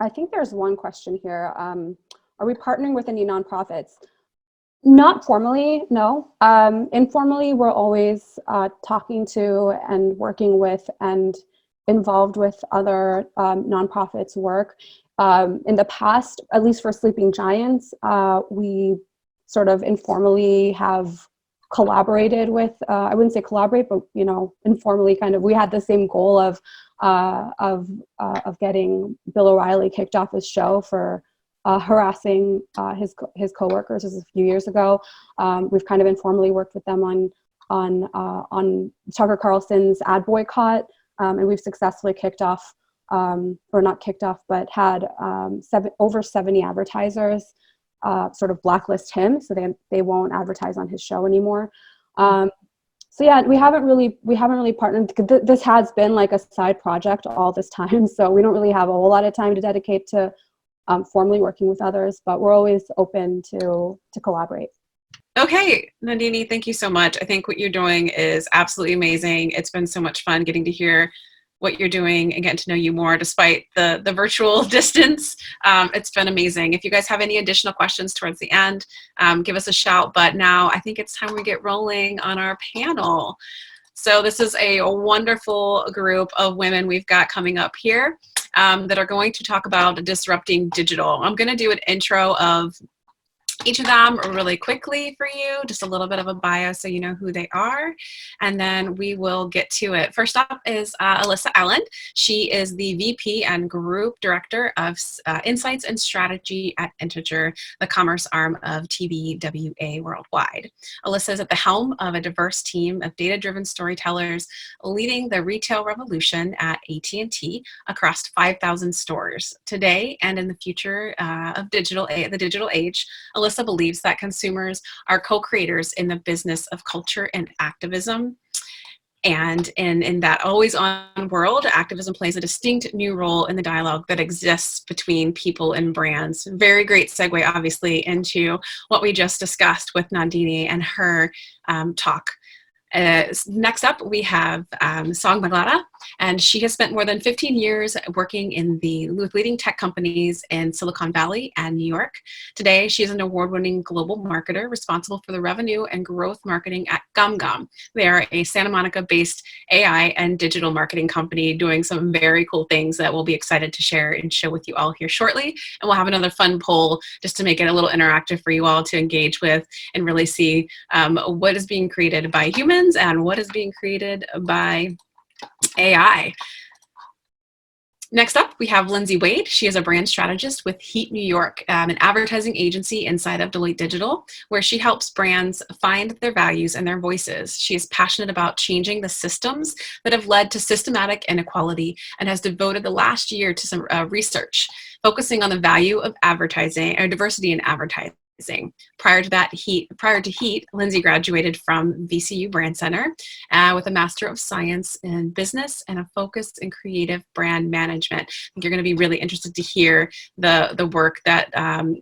I think there's one question here. Are we partnering with any nonprofits? Not formally, no. Informally, we're always talking to and working with and involved with other nonprofits' work. In the past, at least for Sleeping Giants, we sort of informally have collaborated with, I wouldn't say collaborate, but informally kind of, we had the same goal of getting Bill O'Reilly kicked off his show for harassing his coworkers. This was a few years ago. We've kind of informally worked with them on Tucker Carlson's ad boycott, and we've successfully kicked off, or not kicked off, but had over 70 advertisers sort of blacklist him, so they won't advertise on his show anymore. So yeah, we haven't really partnered. This has been like a side project all this time, so we don't really have a whole lot of time to dedicate to formally working with others, but we're always open to collaborate. Okay, Nandini, thank you so much. I think what you're doing is absolutely amazing. It's been so much fun getting to hear what you're doing and getting to know you more despite the virtual distance. It's been amazing. If you guys have any additional questions towards the end, give us a shout. But now I think it's time we get rolling on our panel. So this is a wonderful group of women we've got coming up here that are going to talk about disrupting digital. I'm going to do an intro of each of them really quickly for you, just a little bit of a bio so you know who they are, and then we will get to it. First up is Alyssa Allen. She is the VP and Group Director of Insights and Strategy at Integer, the commerce arm of TBWA Worldwide. Alyssa is at the helm of a diverse team of data-driven storytellers leading the retail revolution at AT&T across 5,000 stores. Today and in the future of the digital age, Alyssa believes that consumers are co-creators in the business of culture and activism. And in that always-on world, activism plays a distinct new role in the dialogue that exists between people and brands. Very great segue, obviously, into what we just discussed with Nandini and her talk. Next up, we have Song Maglada, and she has spent more than 15 years working with leading tech companies in Silicon Valley and New York. Today, she is an award-winning global marketer responsible for the revenue and growth marketing at GumGum. They are a Santa Monica-based AI and digital marketing company doing some very cool things that we'll be excited to share and show with you all here shortly. And we'll have another fun poll just to make it a little interactive for you all to engage with and really see what is being created by humans and what is being created by AI. Next up, we have Lindsey Wade. She is a brand strategist with Heat New York, an advertising agency inside of Deloitte Digital, where she helps brands find their values and their voices. She is passionate about changing the systems that have led to systematic inequality and has devoted the last year to some research, focusing on the value of advertising or diversity in advertising. Prior to Heat, Lindsay graduated from VCU Brand Center with a Master of Science in Business and a focus in creative brand management. I think you're going to be really interested to hear the work that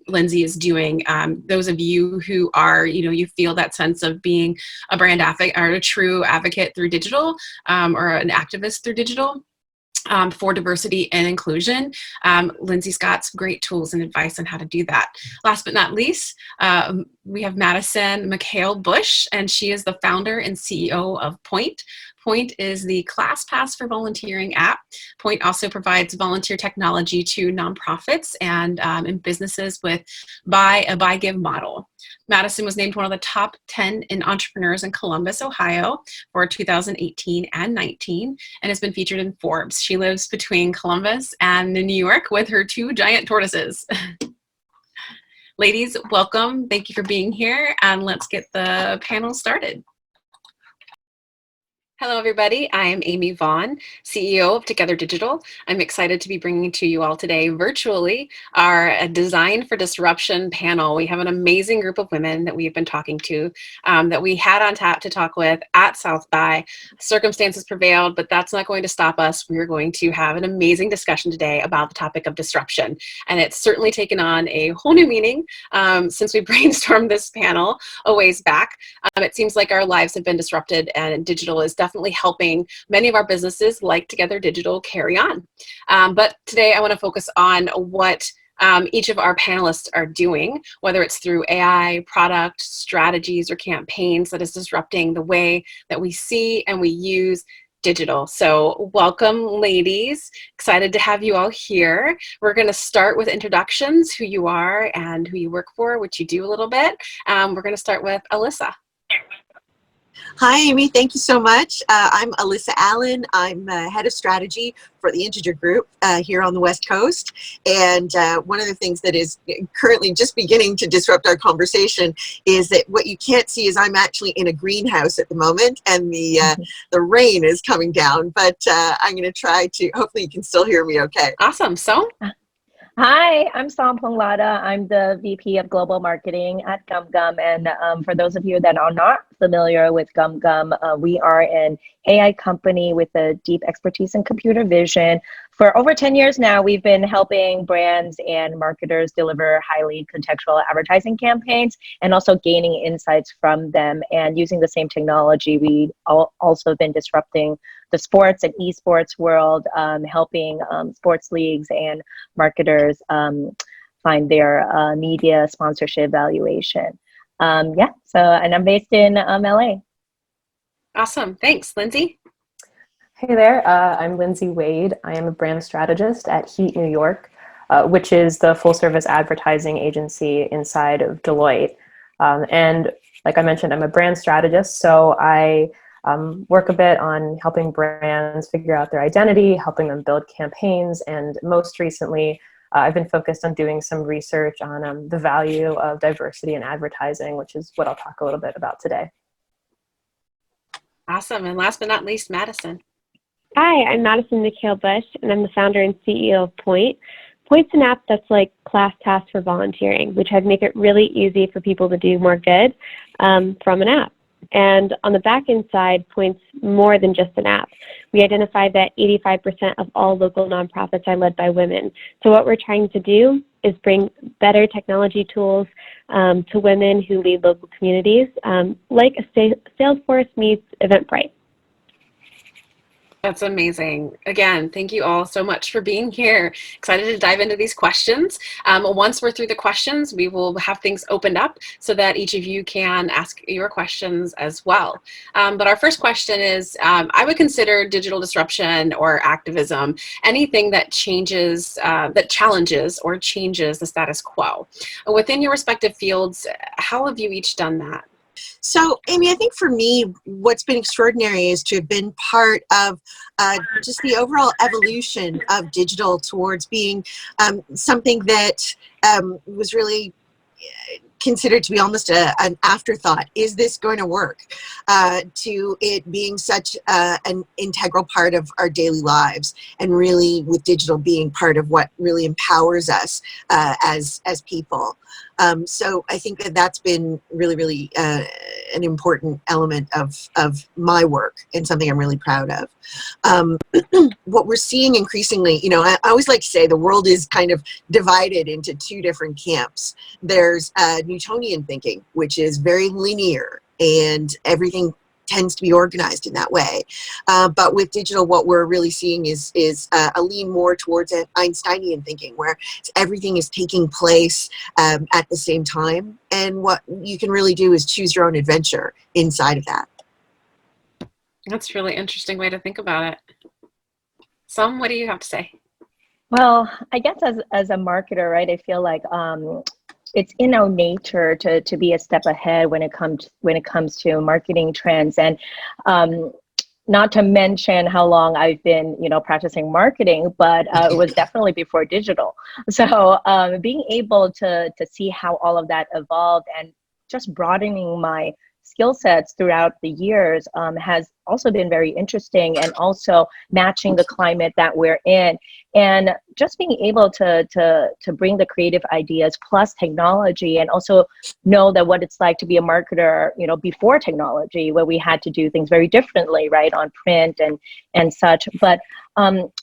Lindsay is doing. Those of you who are, you feel that sense of being a brand advocate or a true advocate through digital or an activist through digital. For diversity and inclusion. Lindsay's got some great tools and advice on how to do that. Last but not least, we have Madison McHale-Bush, and she is the founder and CEO of Point. Point is the ClassPass for volunteering app. Point also provides volunteer technology to nonprofits and in businesses with buy give model. Madison was named one of the top 10 entrepreneurs in Columbus, Ohio for 2018 and 19, and has been featured in Forbes. She lives between Columbus and New York with her 2 giant tortoises. Ladies, welcome. Thank you for being here, and let's get the panel started. Hello, everybody. I am Amy Vaughn, CEO of Together Digital. I'm excited to be bringing to you all today virtually our Design for Disruption panel. We have an amazing group of women that we've been talking to, that we had on tap to talk with at South by. Circumstances prevailed, but that's not going to stop us. We're going to have an amazing discussion today about the topic of disruption. And it's certainly taken on a whole new meaning since we brainstormed this panel a ways back. It seems like our lives have been disrupted, and digital is definitely helping many of our businesses like Together Digital carry on. But today I want to focus on what each of our panelists are doing, whether it's through AI, product, strategies, or campaigns that is disrupting the way that we see and we use digital. So welcome, ladies. Excited to have you all here. We're going to start with introductions, who you are and who you work for, what you do a little bit. We're going to start with Alyssa. Hi, Amy. Thank you so much. I'm Alyssa Allen. I'm head of strategy for the Integer Group here on the West Coast. And one of the things that is currently just beginning to disrupt our conversation is that what you can't see is I'm actually in a greenhouse at the moment, and the rain is coming down. But I'm going to try to, hopefully you can still hear me okay. Awesome. So? Hi, I'm Sam Ponglada. I'm the VP of Global Marketing at GumGum. And for those of you that are not familiar with GumGum, we are an AI company with a deep expertise in computer vision. For over 10 years now, we've been helping brands and marketers deliver highly contextual advertising campaigns and also gaining insights from them. And using the same technology, we also been disrupting the sports and esports world, helping sports leagues and marketers find their media sponsorship valuation. And I'm based in LA. Awesome. Thanks. Lindsay? Hey there, I'm Lindsay Wade. I am a brand strategist at Heat New York, which is the full service advertising agency inside of Deloitte. And like I mentioned, I'm a brand strategist, so I work a bit on helping brands figure out their identity, helping them build campaigns, and most recently, I've been focused on doing some research on the value of diversity in advertising, which is what I'll talk a little bit about today. Awesome. And last but not least, Madison. Hi, I'm Madison McHale-Bush, and I'm the founder and CEO of Point. Point's an app that's like class tasks for volunteering, which has made it really easy for people to do more good from an app. And on the back-end side, Point's more than just an app. We identified that 85% of all local nonprofits are led by women. So what we're trying to do is bring better technology tools to women who lead local communities, like a Salesforce meets Eventbrite. That's amazing. Again, thank you all so much for being here. Excited to dive into these questions. Once we're through the questions, we will have things opened up so that each of you can ask your questions as well. But our first question is, I would consider digital disruption or activism anything that changes, that challenges or changes the status quo. Within your respective fields, how have you each done that? So, Amy, I think for me, what's been extraordinary is to have been part of just the overall evolution of digital towards being something that was really considered to be almost an afterthought. Is this going to work? To it being such an integral part of our daily lives, and really with digital being part of what really empowers us as people. So I think that that's been really, really an important element of my work and something I'm really proud of. What we're seeing increasingly, you know, I always like to say the world is kind of divided into two different camps. There's Newtonian thinking, which is very linear and everything tends to be organized in that way. But with digital, what we're really seeing is a lean more towards an Einsteinian thinking, where everything is taking place at the same time. And what you can really do is choose your own adventure inside of that. That's a really interesting way to think about it. Sam, what do you have to say? Well, I guess as a marketer, right, I feel like it's in our nature to be a step ahead when it comes to marketing trends, and not to mention how long I've been, practicing marketing, but it was definitely before digital. So being able to see how all of that evolved and just broadening my skill sets throughout the years has also been very interesting, and also matching the climate that we're in, and just being able to bring the creative ideas plus technology, and also know that what it's like to be a marketer, you know, before technology, where we had to do things very differently, right, on print and such. But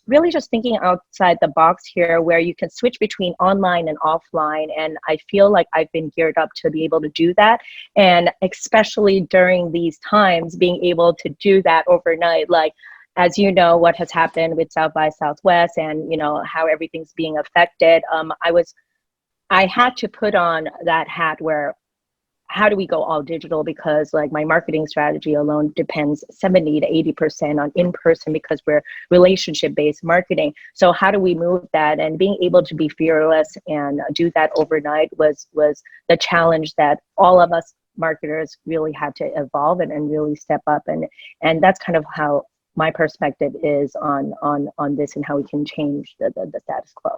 really just thinking outside the box here, where you can switch between online and offline. And I feel like I've been geared up to be able to do that. And especially during these times, being able to do that overnight, like, as you know, what has happened with South by Southwest, and, you know, how everything's being affected. I had to put on that hat where, how do we go all digital? Because like my marketing strategy alone depends 70 to 80% on in-person, because we're relationship-based marketing. So how do we move that? And being able to be fearless and do that overnight was the challenge that all of us marketers really had to evolve and really step up. And that's kind of how my perspective is on this, and how we can change the status quo.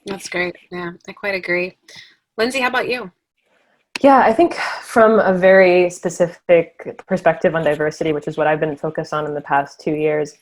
That's great. Yeah, I quite agree. Lindsay, how about you? Yeah, I think from a very specific perspective on diversity, which is what I've been focused on in the past 2 years,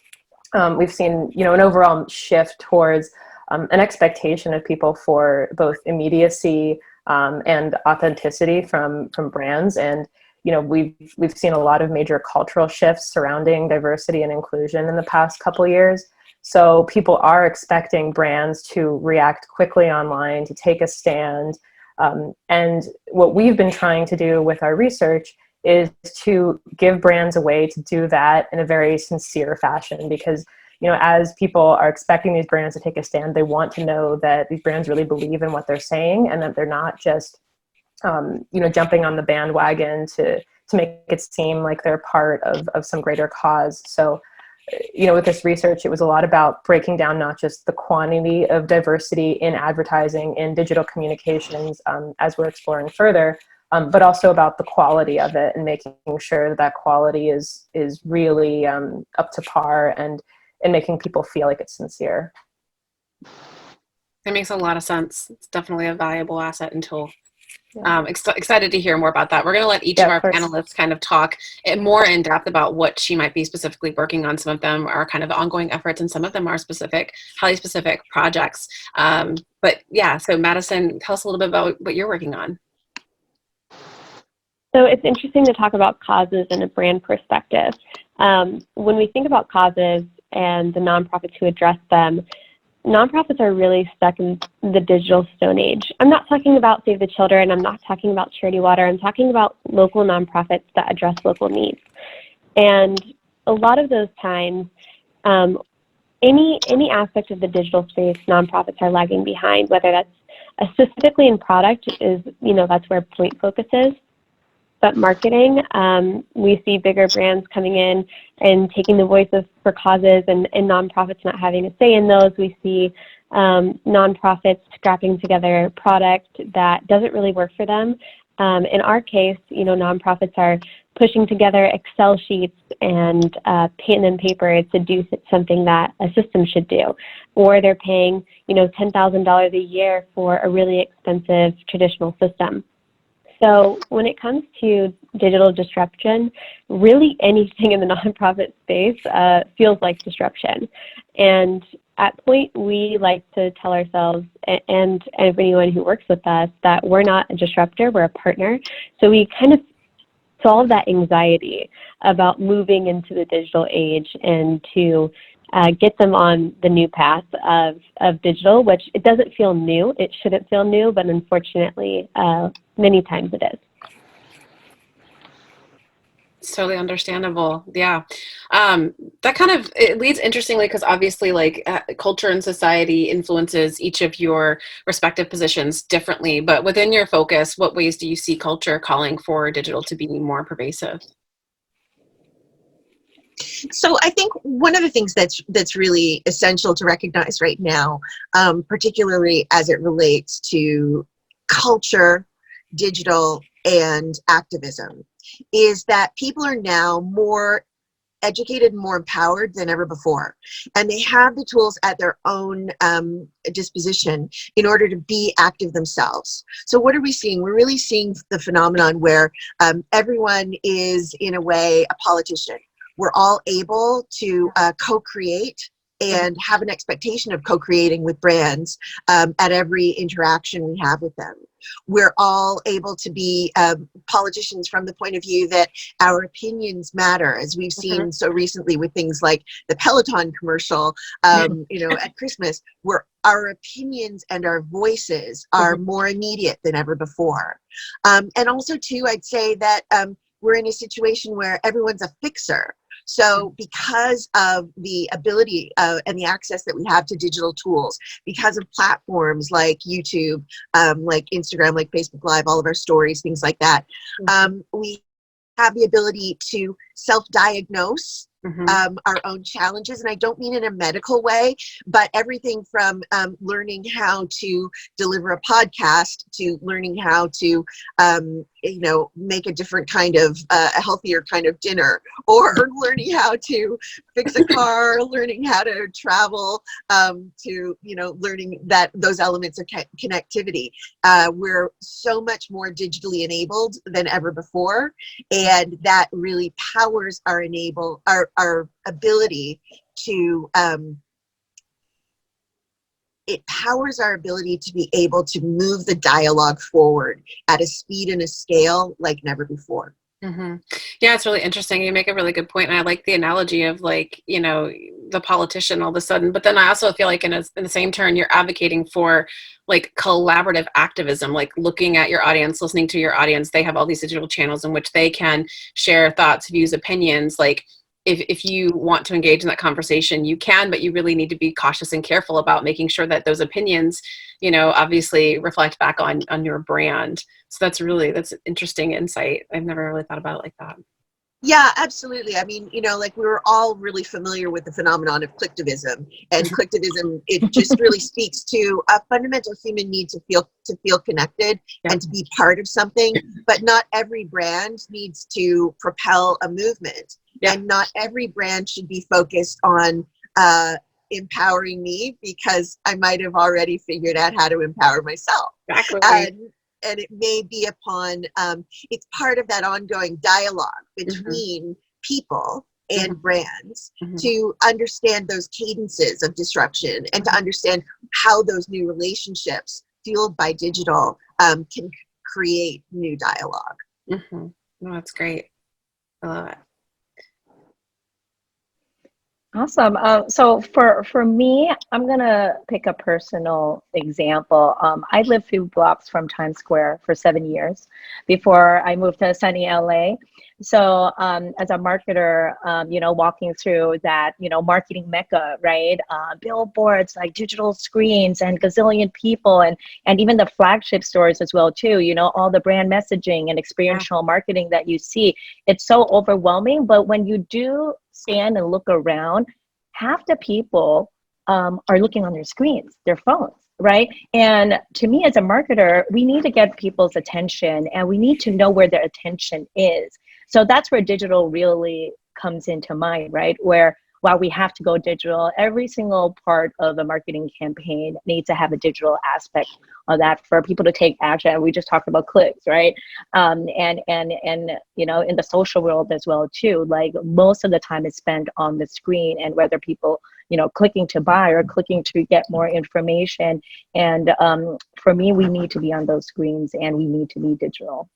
we've seen, you know, an overall shift towards an expectation of people for both immediacy and authenticity from brands. And, you know, we've seen a lot of major cultural shifts surrounding diversity and inclusion in the past couple years. So people are expecting brands to react quickly online, to take a stand. And what we've been trying to do with our research is to give brands a way to do that in a very sincere fashion, because, you know, as people are expecting these brands to take a stand, they want to know that these brands really believe in what they're saying, and that they're not just, you know, jumping on the bandwagon to make it seem like they're part of some greater cause. So, you know, with this research, it was a lot about breaking down not just the quantity of diversity in advertising, in digital communications, as we're exploring further, but also about the quality of it, and making sure that quality is really up to par, and making people feel like it's sincere. That makes a lot of sense. It's definitely a valuable asset and tool. Excited to hear more about that. We're going to let each of our panelists kind of talk more in depth about what she might be specifically working on. Some of them are kind of ongoing efforts, and some of them are specific, highly specific projects. But yeah, so Madison, tell us a little bit about what you're working on. So it's interesting to talk about causes in a brand perspective. When we think about causes and the nonprofits who address them, nonprofits are really stuck in the digital stone age. I'm not talking about Save the Children. I'm not talking about Charity Water. I'm talking about local nonprofits that address local needs. And a lot of those times, any aspect of the digital space, nonprofits are lagging behind, whether that's specifically in product is, you know, that's where Point focuses. But marketing, we see bigger brands coming in and taking the voice for causes, and nonprofits not having a say in those. We see nonprofits scrapping together product that doesn't really work for them. In our case, you know, nonprofits are pushing together Excel sheets and pen and paper to do something that a system should do, or they're paying, you know, $10,000 a year for a really expensive traditional system. So when it comes to digital disruption, really anything in the nonprofit space feels like disruption. And at Point, we like to tell ourselves and anyone who works with us that we're not a disruptor, we're a partner. So we kind of solve that anxiety about moving into the digital age, and to get them on the new path of digital, which it doesn't feel new. It shouldn't feel new, but unfortunately, many times it is. It's totally understandable. Yeah. That kind of, it leads interestingly, because obviously like culture and society influences each of your respective positions differently, but within your focus, what ways do you see culture calling for digital to be more pervasive? So I think one of the things that's really essential to recognize right now, particularly as it relates to culture, digital, and activism, is that people are now more educated and more empowered than ever before. And they have the tools at their own disposition in order to be active themselves. So what are we seeing? We're really seeing the phenomenon where everyone is, in a way, a politician. We're all able to co-create and have an expectation of co-creating with brands at every interaction we have with them. We're all able to be politicians from the point of view that our opinions matter, as we've seen so recently with things like the Peloton commercial, you know, at Christmas, where our opinions and our voices are more immediate than ever before. And also, too, I'd say that we're in a situation where everyone's a fixer. So because of the ability and the access that we have to digital tools, because of platforms like YouTube, like Instagram, like Facebook Live, all of our stories, things like that, we have the ability to self-diagnose our own challenges. And I don't mean in a medical way, but everything from learning how to deliver a podcast to learning how to, you know, make a different kind of, a healthier kind of dinner, or learning how to fix a car, learning how to travel, to, you know, learning that those elements of connectivity. We're so much more digitally enabled than ever before. And that really powers our ability to, it powers our ability to be able to move the dialogue forward at a speed and a scale like never before. Yeah, it's really interesting. You make a really good point. And I like the analogy of, like, you know, the politician all of a sudden, but then I also feel like in the same turn, you're advocating for like collaborative activism, like looking at your audience, listening to your audience. They have all these digital channels in which they can share thoughts, views, opinions. Like, if you want to engage in that conversation, you can, but you really need to be cautious and careful about making sure that those opinions, you know, obviously reflect back on your brand. So that's interesting insight. I've never really thought about it like that. Yeah, absolutely. I mean, you know, like, we were all really familiar with the phenomenon of clicktivism, and clicktivism, it just really speaks to a fundamental human need to feel connected and to be part of something. But not every brand needs to propel a movement, and not every brand should be focused on empowering me, because I might have already figured out how to empower myself. Exactly. And it may be upon, it's part of that ongoing dialogue between people and brands to understand those cadences of disruption and to understand how those new relationships fueled by digital can create new dialogue. No, that's great. I love it. Awesome. So for me, I'm gonna pick a personal example. I lived a few blocks from Times Square for 7 years before I moved to sunny LA. So as a marketer, you know, walking through that, you know, marketing mecca, right? Billboards, like digital screens and gazillion people, and even the flagship stores as well too, you know, all the brand messaging and experiential marketing that you see, it's so overwhelming. But when you do stand and look around, half the people are looking on their screens, their phones, right? And to me as a marketer, we need to get people's attention, and we need to know where their attention is. So that's where digital really comes into mind, right? Where while we have to go digital, every single part of the marketing campaign needs to have a digital aspect of that for people to take action. We just talked about clicks, right? And you know, in the social world as well too, like most of the time is spent on the screen, and whether people, you know, clicking to buy or clicking to get more information. And for me, we need to be on those screens, and we need to be digital.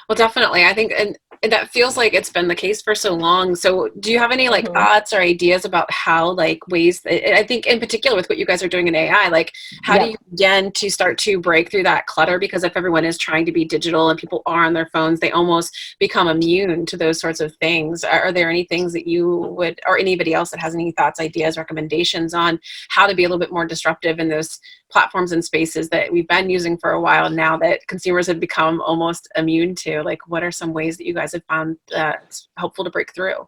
Well, definitely. I think, and that feels like it's been the case for so long. So do you have any like thoughts or ideas about how, like, ways that, I think in particular with what you guys are doing in AI, like how do you begin to start to break through that clutter? Because if everyone is trying to be digital and people are on their phones, they almost become immune to those sorts of things. Are there any things that you would, or anybody else that has any thoughts, ideas, recommendations on how to be a little bit more disruptive in those platforms and spaces that we've been using for a while now that consumers have become almost immune to? Like, what are some ways that you guys have found it's helpful to break through?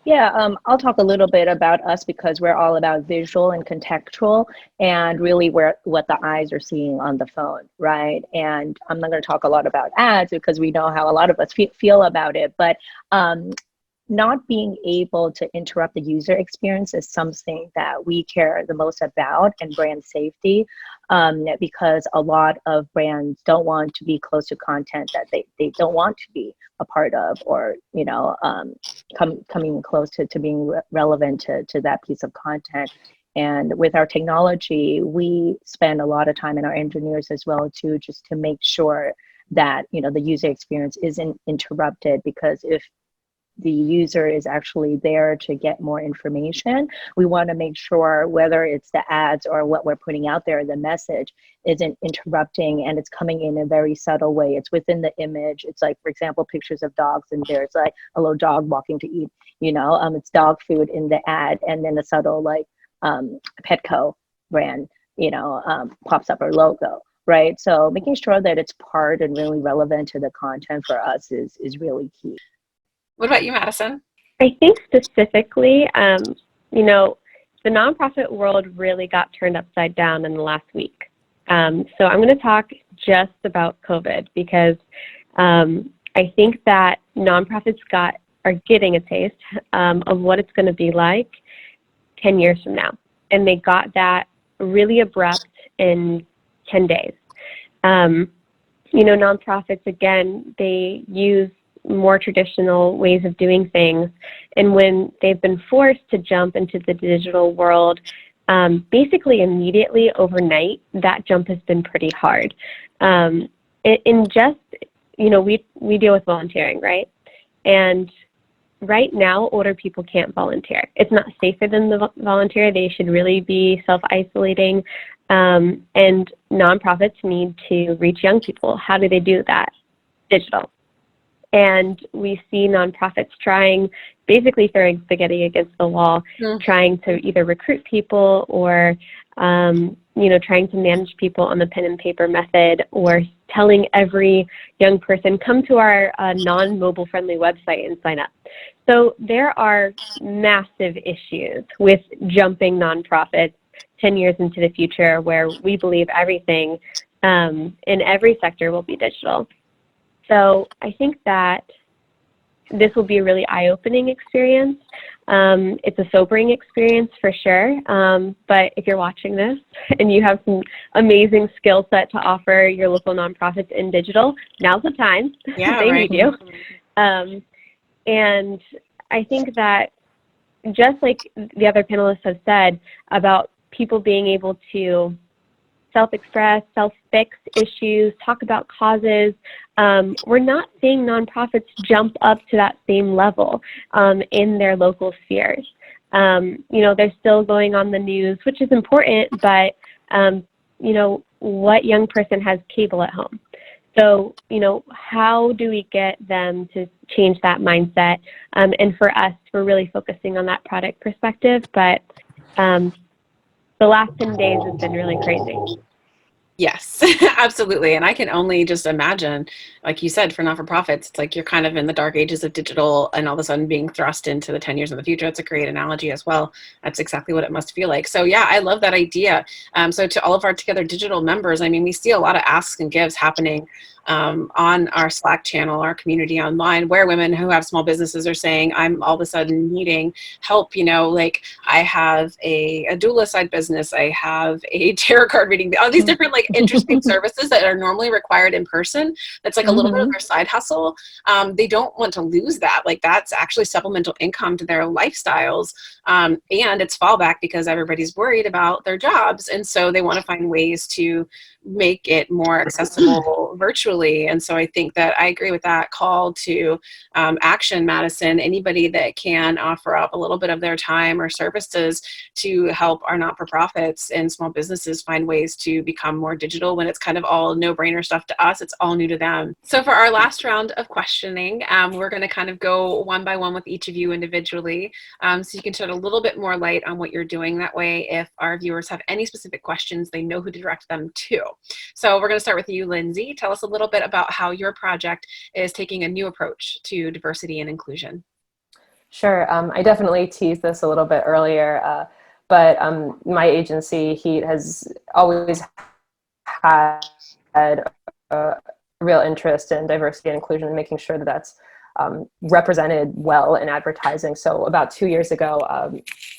Yeah, I'll talk a little bit about us, because we're all about visual and contextual, and really what the eyes are seeing on the phone, right? And I'm not going to talk a lot about ads, because we know how a lot of us feel about it. But not being able to interrupt the user experience is something that we care the most about, and brand safety, because a lot of brands don't want to be close to content that they don't want to be a part of, or coming close to being relevant to that piece of content. And with our technology, we spend a lot of time, and our engineers as well too, just to make sure that the user experience isn't interrupted, because if the user is actually there to get more information, we want to make sure whether it's the ads or what we're putting out there, the message isn't interrupting, and it's coming in a very subtle way. It's within the image. It's like, for example, pictures of dogs, and there's like a little dog walking to eat, it's dog food in the ad, and then a subtle like Petco brand, pops up, or logo, right? So making sure that it's part and really relevant to the content for us is really key. What about you, Madison? I think specifically, the nonprofit world really got turned upside down in the last week. So I'm going to talk just about COVID, because I think that nonprofits are getting a taste of what it's going to be like 10 years from now. And they got that really abrupt in 10 days. Nonprofits, again, they use more traditional ways of doing things. And when they've been forced to jump into the digital world, basically immediately overnight, that jump has been pretty hard. We deal with volunteering, right? And right now, older people can't volunteer. It's not safe for them to volunteer. They should really be self-isolating. And nonprofits need to reach young people. How do they do that? Digital. And we see nonprofits basically throwing spaghetti against the wall, trying to either recruit people or, trying to manage people on the pen and paper method, or telling every young person, come to our non-mobile friendly website and sign up. So there are massive issues with jumping nonprofits 10 years into the future, where we believe everything in every sector will be digital. So I think that this will be a really eye-opening experience. It's a sobering experience for sure. But if you're watching this and you have some amazing skill set to offer your local nonprofits in digital, now's the time. Yeah, they right. need you. And I think that, just like the other panelists have said about people being able to self-express, self-fix issues, talk about causes, we're not seeing nonprofits jump up to that same level in their local spheres. They're still going on the news, which is important, but, what young person has cable at home? So, how do we get them to change that mindset? And for us, we're really focusing on that product perspective, but the last 10 days has been really crazy. Yes, absolutely. And I can only just imagine, like you said, for not-for-profits, it's like you're kind of in the dark ages of digital and all of a sudden being thrust into the 10 years in the future. It's a great analogy as well. That's exactly what it must feel like. So yeah, I love that idea. So to all of our Together Digital members, I mean, we see a lot of asks and gives happening on our Slack channel, our community online, where women who have small businesses are saying, I'm all of a sudden needing help. Like I have a doula side business, I have a tarot card reading, all these different like interesting services that are normally required in person. That's like a little bit of their side hustle. They don't want to lose that. Like that's actually supplemental income to their lifestyles. And it's fallback because everybody's worried about their jobs. And so they want to find ways to make it more accessible virtually. And so I think that I agree with that call to action, Madison. Anybody that can offer up a little bit of their time or services to help our not-for-profits and small businesses find ways to become more digital when it's kind of all no-brainer stuff to us, it's all new to them. So for our last round of questioning, we're going to kind of go one by one with each of you individually, so you can shed a little bit more light on what you're doing. That way, if our viewers have any specific questions, they know who to direct them to. So we're going to start with you, Lindsay. Tell us a little bit about how your project is taking a new approach to diversity and inclusion. Sure. I definitely teased this a little bit earlier, but my agency, HEAT, has always had a real interest in diversity and inclusion and making sure that that's represented well in advertising. So about 2 years ago,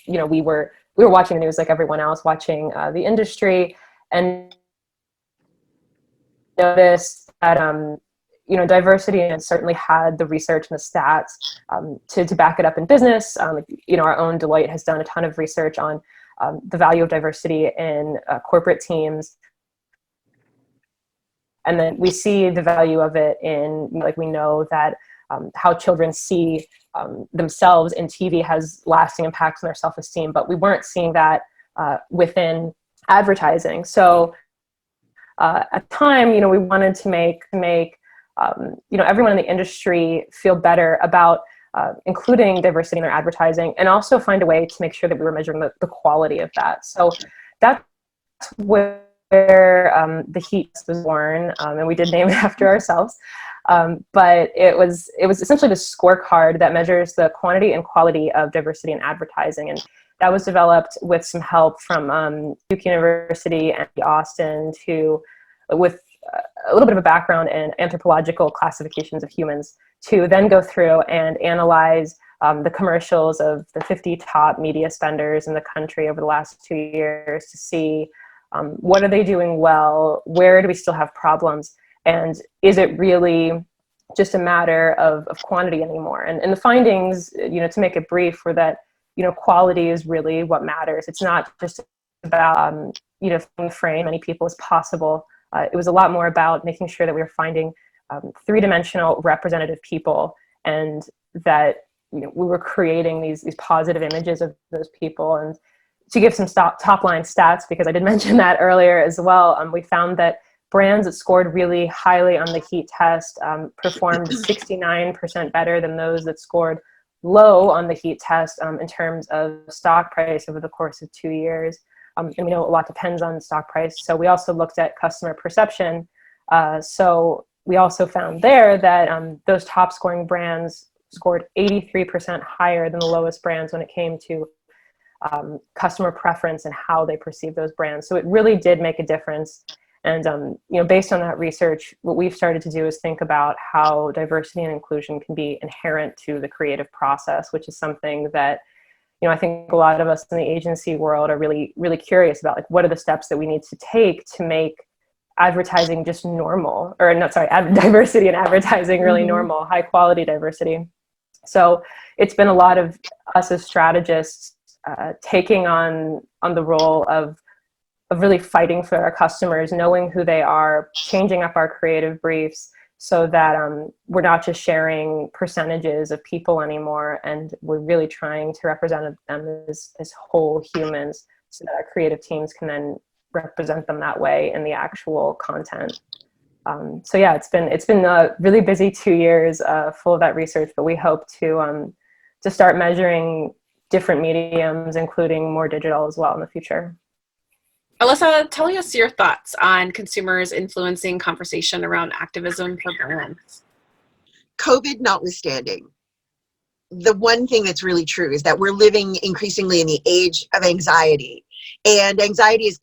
we were watching the news like everyone else, watching the industry, and noticed that diversity, and certainly had the research and the stats to back it up in business. Our own Deloitte has done a ton of research on the value of diversity in corporate teams. And then we see the value of it in, we know that how children see themselves in TV has lasting impacts on their self-esteem, but we weren't seeing that within advertising. So at the time, we wanted to make everyone in the industry feel better about including diversity in their advertising, and also find a way to make sure that we were measuring the quality of that. So that's where the Heat was born, and we did name it after ourselves. But it was essentially the scorecard that measures the quantity and quality of diversity in advertising, and that was developed with some help from Duke University and Austin, with a little bit of a background in anthropological classifications of humans, to then go through and analyze the commercials of the 50 top media spenders in the country over the last 2 years to see what are they doing well, where do we still have problems, and is it really just a matter of quantity anymore? And the findings, to make it brief, were that quality is really what matters. It's not just about frame many people as possible. It was a lot more about making sure that we were finding three-dimensional representative people, and that we were creating these positive images of those people. And to give some top-line stats, because I did mention that earlier as well, we found that brands that scored really highly on the Heat test performed 69% better than those that scored low on the Heat test in terms of stock price over the course of 2 years. And we know a lot depends on stock price. So we also looked at customer perception. So we also found there that those top scoring brands scored 83% higher than the lowest brands when it came to customer preference and how they perceive those brands. So it really did make a difference. And based on that research, what we've started to do is think about how diversity and inclusion can be inherent to the creative process, which is something that I think a lot of us in the agency world are really, really curious about. Like, what are the steps that we need to take to make advertising just normal, or not, sorry, diversity in advertising really normal, high quality diversity. So it's been a lot of us as strategists taking on the role of really fighting for our customers, knowing who they are, changing up our creative briefs so that we're not just sharing percentages of people anymore, and we're really trying to represent them as whole humans, so that our creative teams can then represent them that way in the actual content. So yeah, it's been a really busy 2 years full of that research, but we hope to start measuring different mediums, including more digital as well in the future. Alyssa, tell us your thoughts on consumers influencing conversation around activism for brands. COVID notwithstanding, the one thing that's really true is that we're living increasingly in the age of anxiety. And anxiety is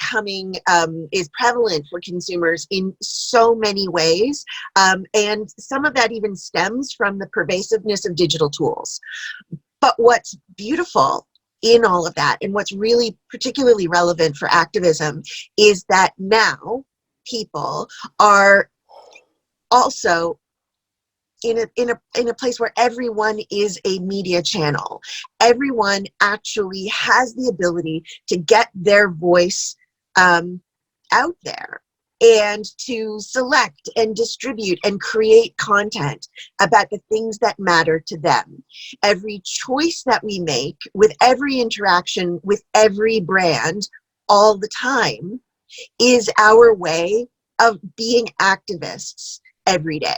is prevalent for consumers in so many ways. And some of that even stems from the pervasiveness of digital tools. But what's beautiful in all of that, and what's really particularly relevant for activism, is that now people are also in a place where everyone is a media channel. Everyone actually has the ability to get their voice out there, and to select and distribute and create content about the things that matter to them. Every choice that we make, with every interaction with every brand all the time, is our way of being activists every day.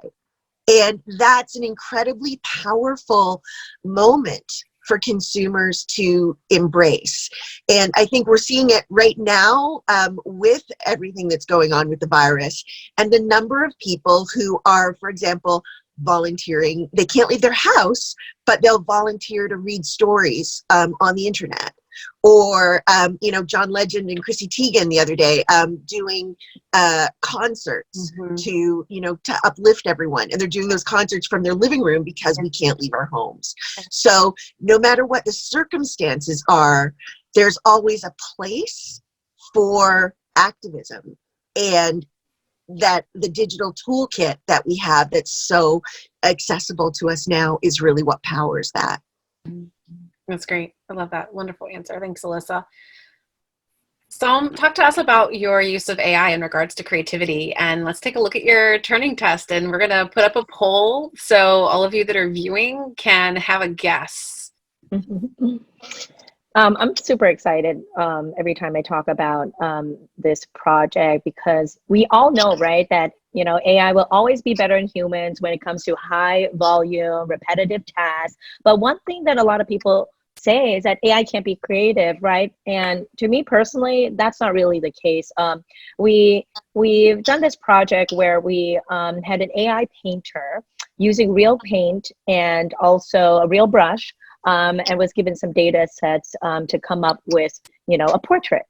And that's an incredibly powerful moment for consumers to embrace. And I think we're seeing it right now with everything that's going on with the virus, and the number of people who are, for example, volunteering. They can't leave their house, but they'll volunteer to read stories on the internet. or John Legend and Chrissy Teigen the other day doing concerts to uplift everyone, and they're doing those concerts from their living room because we can't leave our homes. So no matter what the circumstances are, there's always a place for activism, and that the digital toolkit that we have that's so accessible to us now is really what powers that. That's great. I love that. Wonderful answer. Thanks, Alyssa. So talk to us about your use of AI in regards to creativity, and let's take a look at your Turing test, and we're going to put up a poll so all of you that are viewing can have a guess. I'm super excited every time I talk about this project, because we all know, right, that AI will always be better than humans when it comes to high volume, repetitive tasks. But one thing that a lot of people say is that AI can't be creative, right? And to me personally, that's not really the case. We've done this project where we had an AI painter using real paint and also a real brush, and was given some data sets to come up with, a portrait.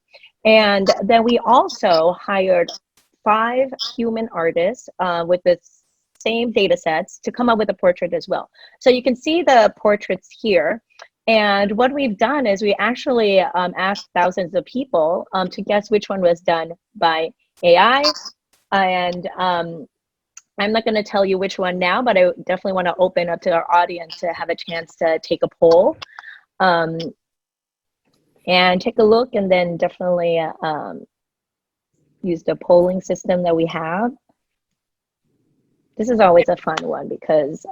And then we also hired 5 human artists with the same data sets to come up with a portrait as well. So you can see the portraits here. And what we've done is we actually asked thousands of people to guess which one was done by AI. And I'm not going to tell you which one now, but I definitely want to open up to our audience to have a chance to take a poll and take a look, and then definitely use the polling system that we have. This is always a fun one because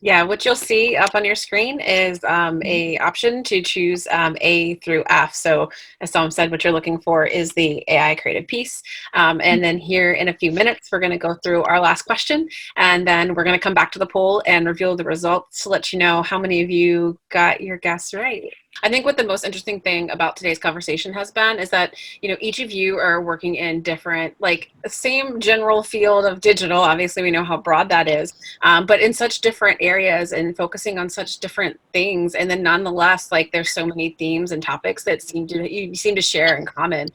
yeah, what you'll see up on your screen is a option to choose A through F. So as Tom said, what you're looking for is the AI created piece. And then here in a few minutes, we're going to go through our last question, and then we're going to come back to the poll and reveal the results to let you know how many of you got your guess right. I think what the most interesting thing about today's conversation has been is that, each of you are working in different, the same general field of digital. Obviously, we know how broad that is, but in such different areas and focusing on such different things. And then nonetheless, there's so many themes and topics that you seem to share in common.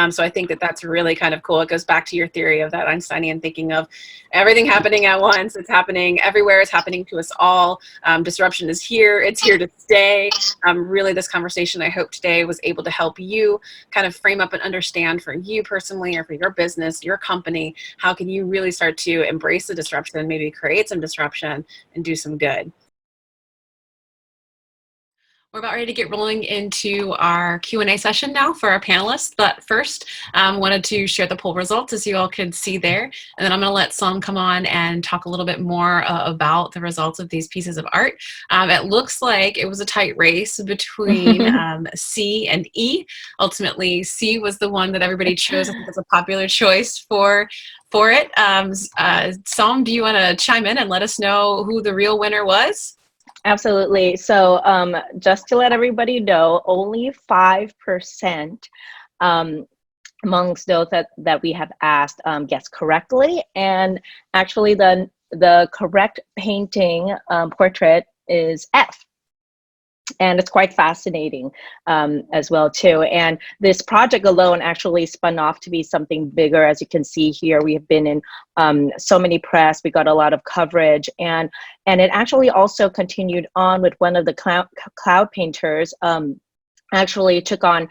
So I think that that's really kind of cool. It goes back to your theory of that Einsteinian thinking of everything happening at once. It's happening everywhere. It's happening to us all. Disruption is here. It's here to stay. Really, this conversation, I hope today was able to help you kind of frame up and understand for you personally or for your business, your company, how can you really start to embrace the disruption, maybe create some disruption and do some good. We're about ready to get rolling into our Q&A session now for our panelists, but first wanted to share the poll results as you all can see there, and then I'm going to let Sam come on and talk a little bit more about the results of these pieces of art. It looks like it was a tight race between C and E. Ultimately, C was the one that everybody chose. I think it's a popular choice for it. Sam, do you want to chime in and let us know who the real winner was? Absolutely. So just to let everybody know, only 5% amongst those that we have asked guessed correctly. And actually the correct painting portrait is F. And it's quite fascinating as well too. And this project alone actually spun off to be something bigger. As you can see here, we have been in so many press. We got a lot of coverage, and it actually also continued on with one of the cloud painters. Actually took on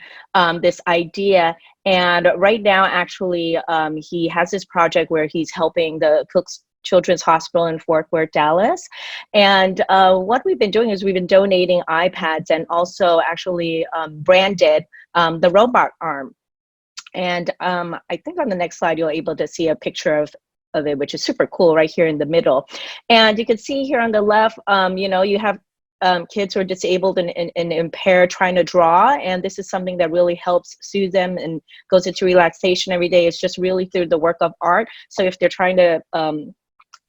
this idea, and right now actually he has this project where he's helping the Cook's Children's Hospital in Fort Worth, Dallas. And what we've been doing is we've been donating iPads and also actually branded the robot arm. And I think on the next slide, you'll be able to see a picture of it, which is super cool right here in the middle. And you can see here on the left, you have kids who are disabled and impaired trying to draw, and this is something that really helps soothe them and goes into relaxation every day. It's just really through the work of art. So if they're trying to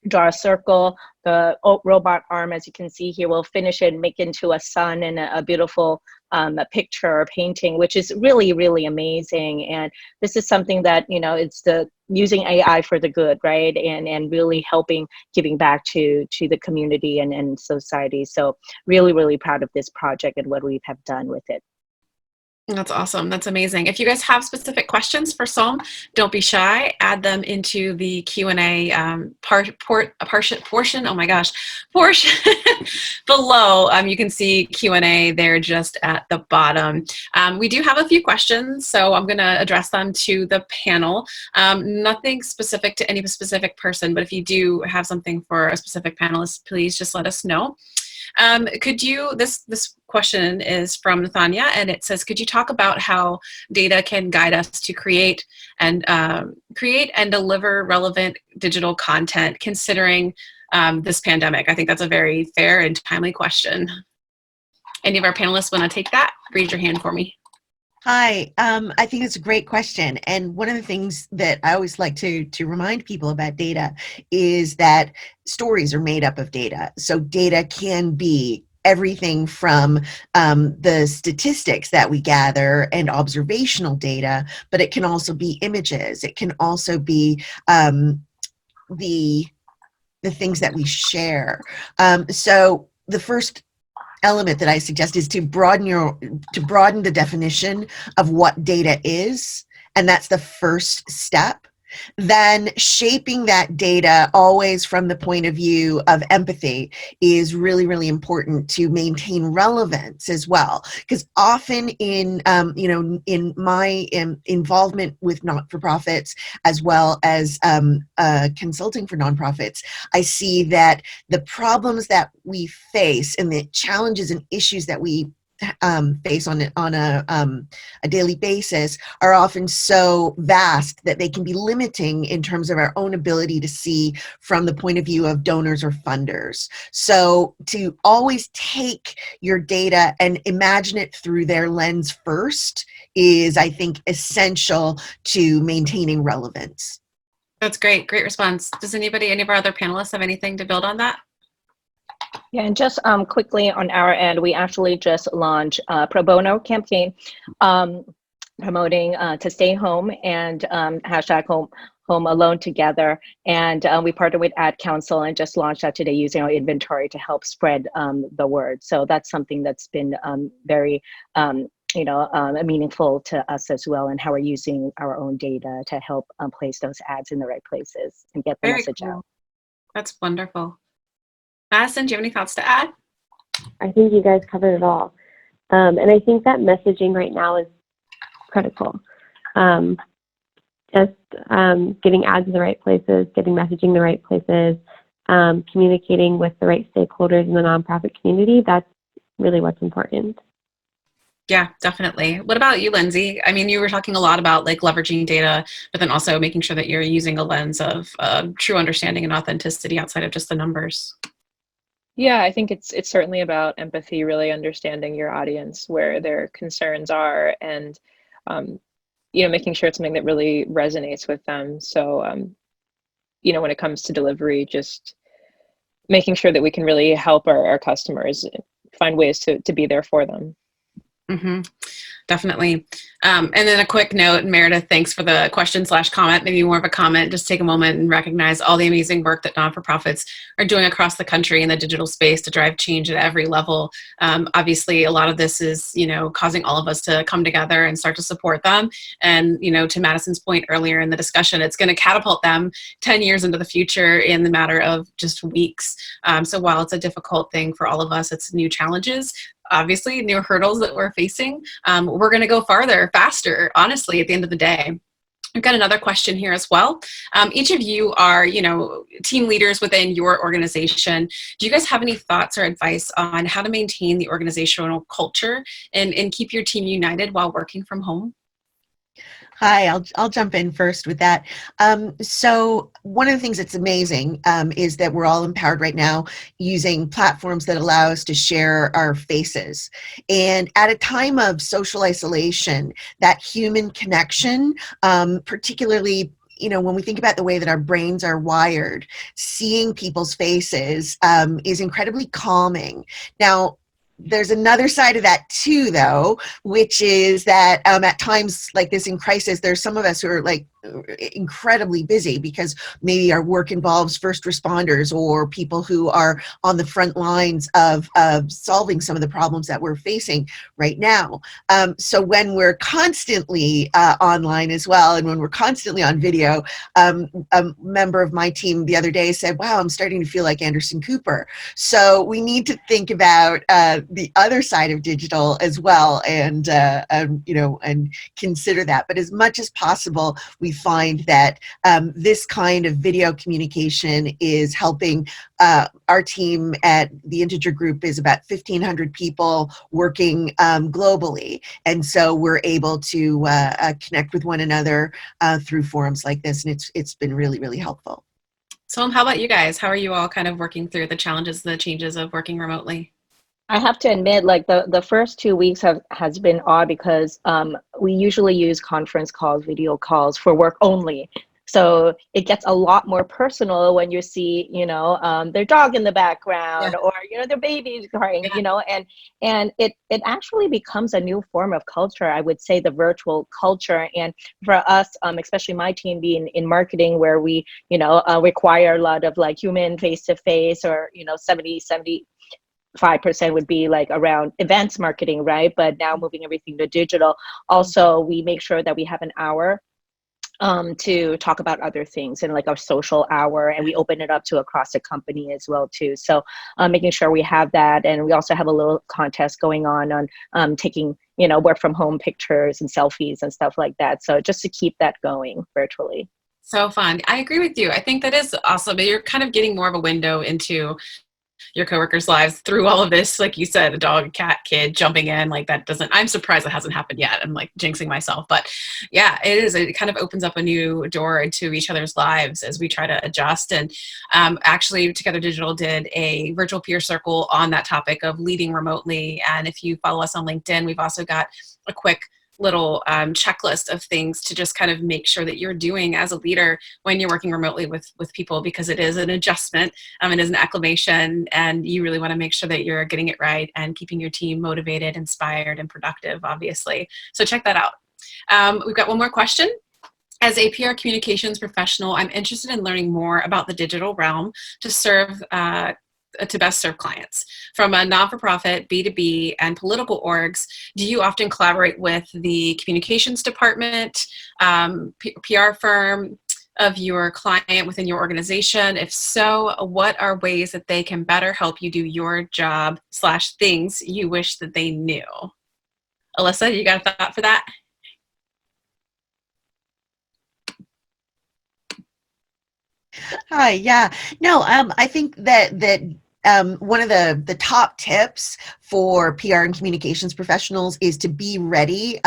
draw a circle. The robot arm, as you can see here, will finish it, make into a sun and a beautiful a picture or painting, which is really, really amazing. And this is something that, it's the using AI for the good, right? And really helping, giving back to the community and society. So really, really proud of this project and what we have done with it. That's awesome. That's amazing. If you guys have specific questions for Som, don't be shy. Add them into the Q&A portion. Oh my gosh, portion below. You can see Q&A there just at the bottom. We do have a few questions, so I'm going to address them to the panel. Nothing specific to any specific person, but if you do have something for a specific panelist, please just let us know. This question is from Nathania, and it says, could you talk about how data can guide us to create and deliver relevant digital content considering this pandemic? I think that's a very fair and timely question. Any of our panelists want to take that? Raise your hand for me. Hi, I think it's a great question. And one of the things that I always like to remind people about data is that stories are made up of data. So data can be everything from the statistics that we gather and observational data, but it can also be images. It can also be the things that we share. So the first element that I suggest is to broaden the definition of what data is, and that's the first step. Then shaping that data always from the point of view of empathy is really, really important to maintain relevance as well. Because often in my involvement with not-for-profits as well as consulting for nonprofits, I see that the problems that we face and the challenges and issues that we face on a daily basis are often so vast that they can be limiting in terms of our own ability to see from the point of view of donors or funders. So to always take your data and imagine it through their lens first is, I think, essential to maintaining relevance. That's great. Great response. Does any of our other panelists have anything to build on that? Yeah, and just quickly on our end, we actually just launched a pro bono campaign promoting to stay home and hashtag home alone together. And we partnered with Ad Council and just launched that today using our inventory to help spread the word. So that's something that's been very meaningful to us as well, and how we're using our own data to help place those ads in the right places and get the message out. That's wonderful. Madison, do you have any thoughts to add? I think you guys covered it all. And I think that messaging right now is critical. Just getting ads in the right places, getting messaging in the right places, communicating with the right stakeholders in the nonprofit community, that's really what's important. Yeah, definitely. What about you, Lindsay? I mean, you were talking a lot about like leveraging data, but then also making sure that you're using a lens of true understanding and authenticity outside of just the numbers. Yeah, I think it's certainly about empathy, really understanding your audience, where their concerns are, and making sure it's something that really resonates with them. So when it comes to delivery, just making sure that we can really help our customers find ways to be there for them. Mm-hmm. Definitely. And then a quick note, Meredith, thanks for the question/comment, maybe more of a comment. Just take a moment and recognize all the amazing work that non-for-profits are doing across the country in the digital space to drive change at every level. Obviously, a lot of this is, causing all of us to come together and start to support them. And, to Madison's point earlier in the discussion, it's going to catapult them 10 years into the future in the matter of just weeks. So while it's a difficult thing for all of us, it's new challenges. Obviously, new hurdles that we're facing. We're going to go farther, faster, honestly, at the end of the day. I've got another question here as well. Each of you are, team leaders within your organization. Do you guys have any thoughts or advice on how to maintain the organizational culture and keep your team united while working from home? Hi, I'll jump in first with that. So one of the things that's amazing is that we're all empowered right now using platforms that allow us to share our faces. And at a time of social isolation, that human connection, particularly you know, when we think about the way that our brains are wired, seeing people's faces is incredibly calming. Now, there's another side of that too, though, which is that at times like this in crisis, there's some of us who are like incredibly busy because maybe our work involves first responders or people who are on the front lines of solving some of the problems that we're facing right now. So when we're constantly online as well, and when we're constantly on video, a member of my team the other day said, wow, I'm starting to feel like Anderson Cooper. So we need to think about the other side of digital as well, and you know, and consider that. But as much as possible, we find that this kind of video communication is helping. Our team at the Integer Group is about 1,500 people working globally, and so we're able to connect with one another through forums like this, and it's been really, really helpful. So how about you guys? How are you all kind of working through the challenges, the changes of working remotely? I have to admit, like the first 2 weeks has been odd because we usually use conference calls, video calls for work only. So it gets a lot more personal when you see, you know, their dog in the background, or, you know, their baby's crying, you know, and it actually becomes a new form of culture, I would say, the virtual culture. And for us, especially my team being in marketing, where we, you know, require a lot of like human face-to-face, or, you know, 5% would be like around events marketing, right? But now moving everything to digital. Also, we make sure that we have an hour to talk about other things, and like our social hour, and we open it up to across the company as well too. So making sure we have that, and we also have a little contest going on taking, you know, work from home pictures and selfies and stuff like that. So just to keep that going virtually. So fun. I agree with you. I think that is awesome. You're kind of getting more of a window into your coworkers' lives through all of this. Like you said, a dog, cat, kid jumping in, like that doesn't, I'm surprised it hasn't happened yet. I'm like jinxing myself, but yeah, it kind of opens up a new door into each other's lives as we try to adjust. And actually Together Digital did a virtual peer circle on that topic of leading remotely. And if you follow us on LinkedIn, we've also got a quick little checklist of things to just kind of make sure that you're doing as a leader when you're working remotely with people, because it is an adjustment, it is an acclimation, and you really want to make sure that you're getting it right and keeping your team motivated, inspired, and productive, obviously. So check that out. We've got one more question. As a PR communications professional, I'm interested in learning more about the digital realm to best serve clients. From a non-for-profit, B2B, and political orgs, do you often collaborate with the communications department, PR firm of your client within your organization? If so, what are ways that they can better help you do your job / things you wish that they knew? Alyssa, you got a thought for that? Hi, yeah. No, I think that one of the top tips for PR and communications professionals is to be ready.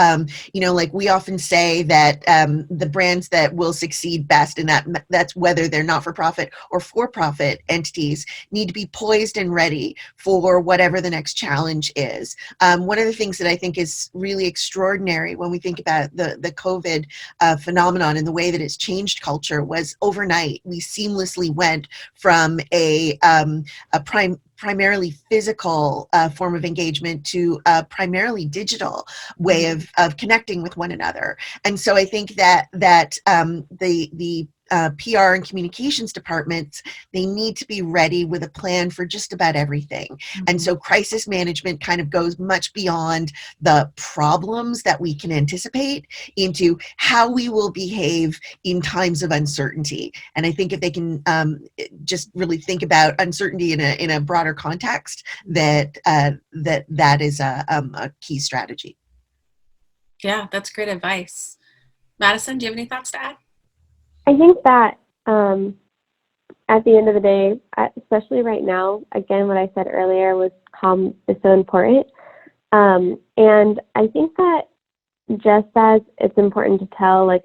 You know, like we often say that the brands that will succeed best, and that's whether they're not-for-profit or for-profit entities, need to be poised and ready for whatever the next challenge is. One of the things that I think is really extraordinary when we think about the COVID phenomenon and the way that it's changed culture was overnight. We seamlessly went from a primarily physical form of engagement to a primarily digital way of connecting with one another. And so I think that the PR and communications departments, they need to be ready with a plan for just about everything. Mm-hmm. And so crisis management kind of goes much beyond the problems that we can anticipate into how we will behave in times of uncertainty. And I think if they can just really think about uncertainty in a broader context, that is a key strategy. Yeah, that's great advice. Madison, do you have any thoughts to add? I think that at the end of the day, especially right now, again, what I said earlier was calm is so important. And I think that just as it's important to tell like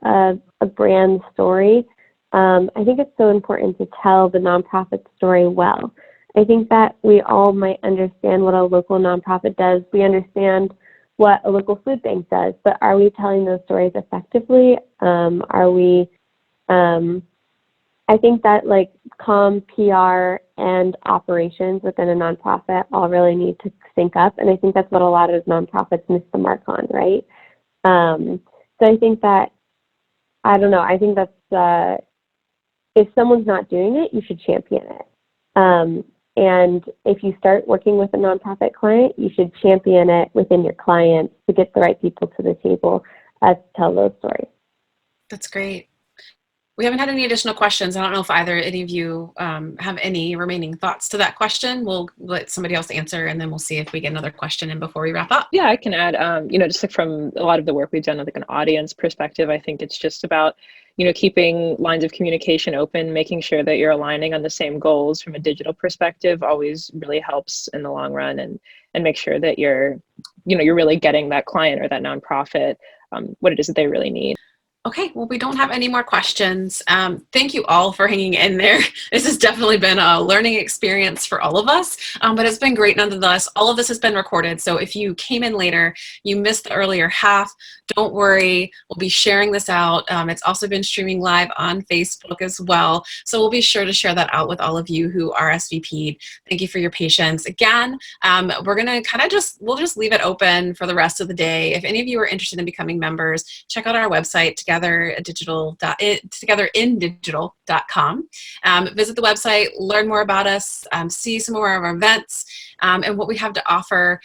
a brand story, I think it's so important to tell the nonprofit story well. I think that we all might understand what a local nonprofit does. We understand what a local food bank does, but are we telling those stories effectively? Are we I think that like PR, and operations within a nonprofit all really need to sync up. And I think that's what a lot of nonprofits miss the mark on, right? So I think that, I don't know, I think that's, if someone's not doing it, you should champion it. And if you start working with a nonprofit client, you should champion it within your clients to get the right people to the table to tell those stories. That's great. We haven't had any additional questions. I don't know if any of you have any remaining thoughts to that question. We'll let somebody else answer, and then we'll see if we get another question in before we wwrap up. Yeah, I can add, just like from a lot of the work we've done, like an audience perspective, I think it's just about, keeping lines of communication open, making sure that you're aligning on the same goals from a digital perspective always really helps in the long run, and make sure that you're really getting that client or that nonprofit what it is that they really need. Okay, well, we don't have any more questions. Thank you all for hanging in there. This has definitely been a learning experience for all of us, but it's been great nonetheless. All of this has been recorded, so if you came in later, you missed the earlier half, don't worry. We'll be sharing this out. It's also been streaming live on Facebook as well, so we'll be sure to share that out with all of you who RSVP'd. Thank you for your patience. Again, we're gonna we'll just leave it open for the rest of the day. If any of you are interested in becoming members, check out our website, togetherinddigital.com. Visit the website, learn more about us, see some more of our events and what we have to offer.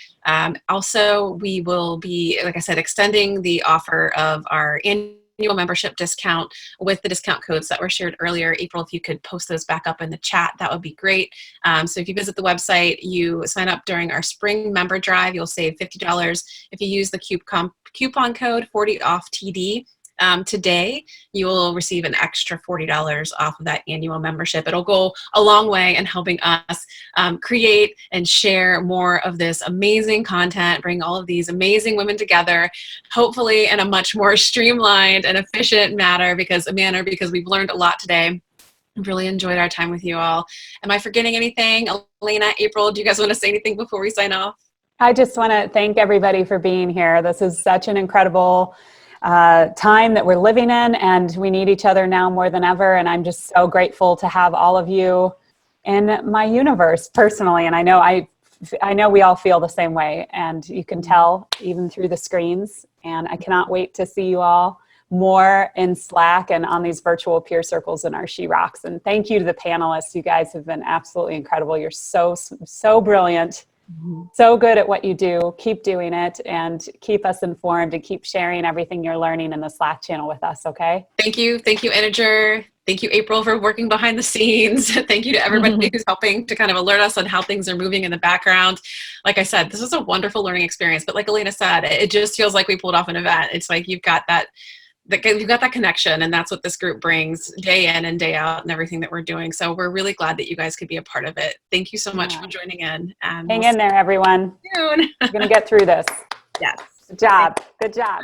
Also, we will be, like I said, extending the offer of our annual membership discount with the discount codes that were shared earlier. April, if you could post those back up in the chat, that would be great. So if you visit the website, you sign up during our spring member drive, you'll save $50. If you use the coupon code 40OFF-TD, today, you will receive an extra $40 off of that annual membership. It'll go a long way in helping us create and share more of this amazing content, bring all of these amazing women together, hopefully in a much more streamlined and efficient manner, because we've learned a lot today. I've really enjoyed our time with you all. Am I forgetting anything? Elena, April, do you guys want to say anything before we sign off? I just want to thank everybody for being here. This is such an incredible time that we're living in, and we need each other now more than ever. And I'm just so grateful to have all of you in my universe personally. And I know we all feel the same way, and you can tell even through the screens. And I cannot wait to see you all more in Slack and on these virtual peer circles in our She Rocks. And thank you to the panelists. You guys have been absolutely incredible. You're so brilliant. So good at what you do. Keep doing it and keep us informed and keep sharing everything you're learning in the Slack channel with us, okay? Thank you, Integer. Thank you, April, for working behind the scenes. Thank you to everybody who's helping to kind of alert us on how things are moving in the background. Like I said, this was a wonderful learning experience, but like Elena said, it just feels like we pulled off an event. It's like you've got that connection, and that's what this group brings day in and day out and everything that we're doing. So we're really glad that you guys could be a part of it. Thank you so much for joining in. And hang in there, everyone. Soon. We're going to get through this. Yes. Good job. Good job.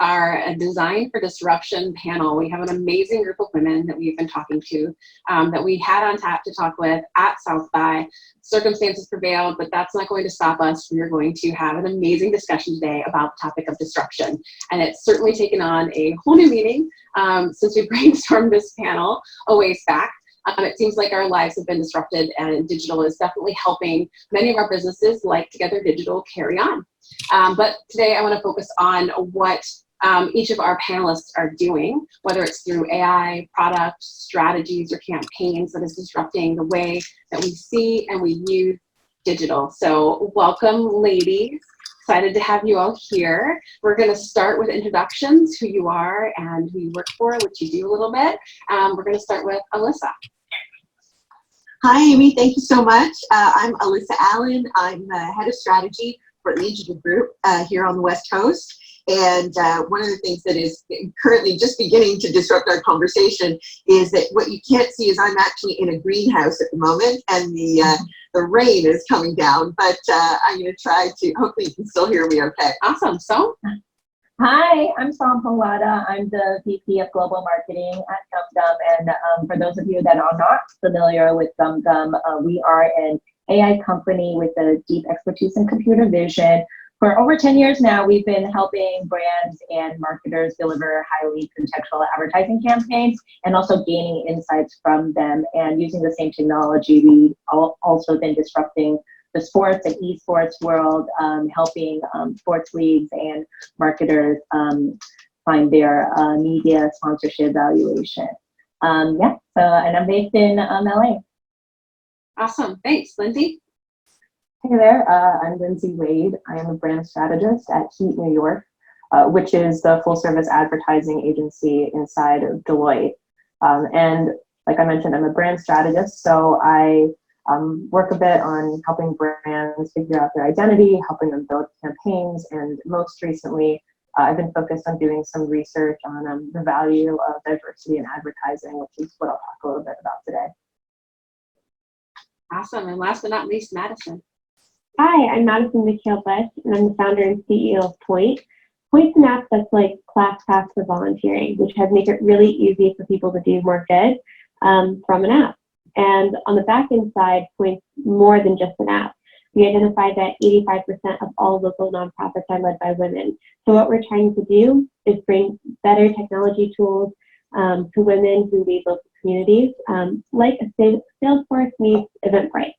our Design for Disruption panel. We have an amazing group of women that we've been talking to, that we had on tap to talk with at South by. Circumstances prevailed, but that's not going to stop us. We're going to have an amazing discussion today about the topic of disruption. And it's certainly taken on a whole new meaning since we brainstormed this panel a ways back. It seems like our lives have been disrupted, and digital is definitely helping many of our businesses like Together Digital carry on. But today I want to focus on what each of our panelists are doing, whether it's through AI, product, strategies, or campaigns that is disrupting the way that we see and we use digital. So welcome, ladies. Excited to have you all here. We're going to start with introductions, who you are and who you work for, what you do a little bit. We're going to start with Alyssa. Hi, Amy. Thank you so much. I'm Alyssa Allen. I'm head of strategy for Legion Group here on the West Coast. And one of the things that is currently just beginning to disrupt our conversation is that what you can't see is I'm actually in a greenhouse at the moment, and the rain is coming down. But I'm going to try to. Hopefully, you can still hear me. Okay. Awesome. So. Hi, I'm Sam Ponglada. I'm the VP of Global Marketing at GumGum. And for those of you that are not familiar with GumGum, we are an AI company with a deep expertise in computer vision. For over 10 years now, we've been helping brands and marketers deliver highly contextual advertising campaigns and also gaining insights from them. And using the same technology, we've also been disrupting the sports and esports world, helping sports leagues and marketers find their media sponsorship valuation. And I'm based in LA. Awesome. Thanks, Lindsay. Hey there, I'm Lindsay Wade. I am a brand strategist at Heat New York, which is the full service advertising agency inside of Deloitte. And like I mentioned, I'm a brand strategist, so I work a bit on helping brands figure out their identity, helping them build campaigns, and most recently, I've been focused on doing some research on the value of diversity in advertising, which is what I'll talk a little bit about today. Awesome. And last but not least, Madison. Hi, I'm Madison McHale-Bush, and I'm the founder and CEO of Point. Point's an app that's like ClassPass for volunteering, which has made it really easy for people to do more good from an app. And on the back-end side, Point's more than just an app. We identified that 85% of all local nonprofits are led by women. So what we're trying to do is bring better technology tools to women who lead local communities, like a Salesforce meets Eventbrite.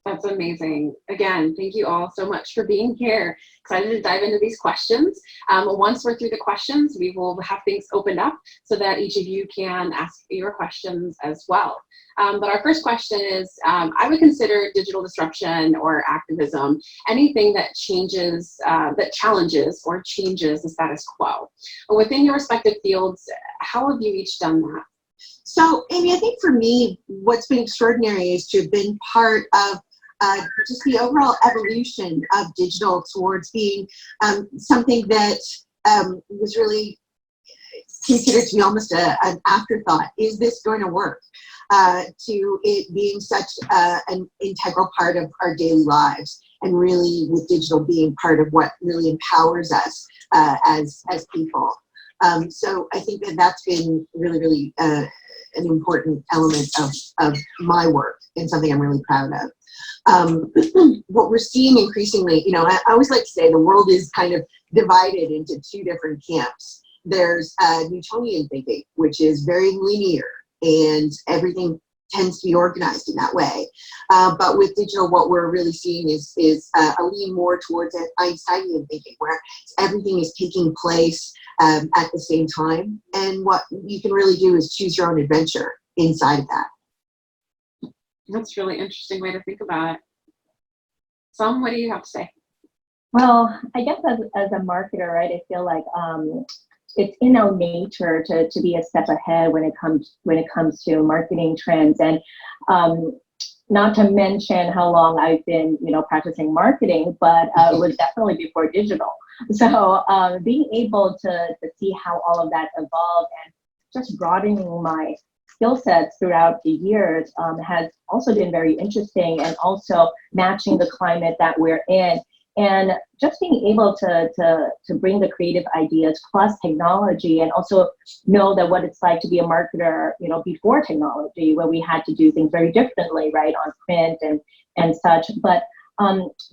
That's amazing. Again, thank you all so much for being here. Excited to dive into these questions. Once we're through the questions, we will have things opened up so that each of you can ask your questions as well. But our first question is, I would consider digital disruption or activism anything that changes, that challenges or changes the status quo. Within your respective fields, how have you each done that? So, Amy, I think for me, what's been extraordinary is to have been part of just the overall evolution of digital towards being something that was really considered to be almost an afterthought. Is this going to work? To it being such an integral part of our daily lives, and really with digital being part of what really empowers us as people. So I think that that's been really, really an important element of my work and something I'm really proud of. What we're seeing increasingly, you know, I always like to say the world is kind of divided into two different camps. There's Newtonian thinking, which is very linear and everything tends to be organized in that way. But with digital, what we're really seeing is a lean more towards an Einsteinian thinking, where everything is taking place at the same time. And what you can really do is choose your own adventure inside of that. That's a really interesting way to think about it. Sam, what do you have to say? Well, I guess as a marketer, right, I feel like it's in our nature to be a step ahead when it comes to marketing trends, and not to mention how long I've been practicing marketing, but it was definitely before digital. So being able to see how all of that evolved and just broadening my skill sets throughout the years has also been very interesting, and also matching the climate that we're in And just being able to bring the creative ideas plus technology, and also know that what it's like to be a marketer, you know, before technology, where we had to do things very differently, right, on print and such. But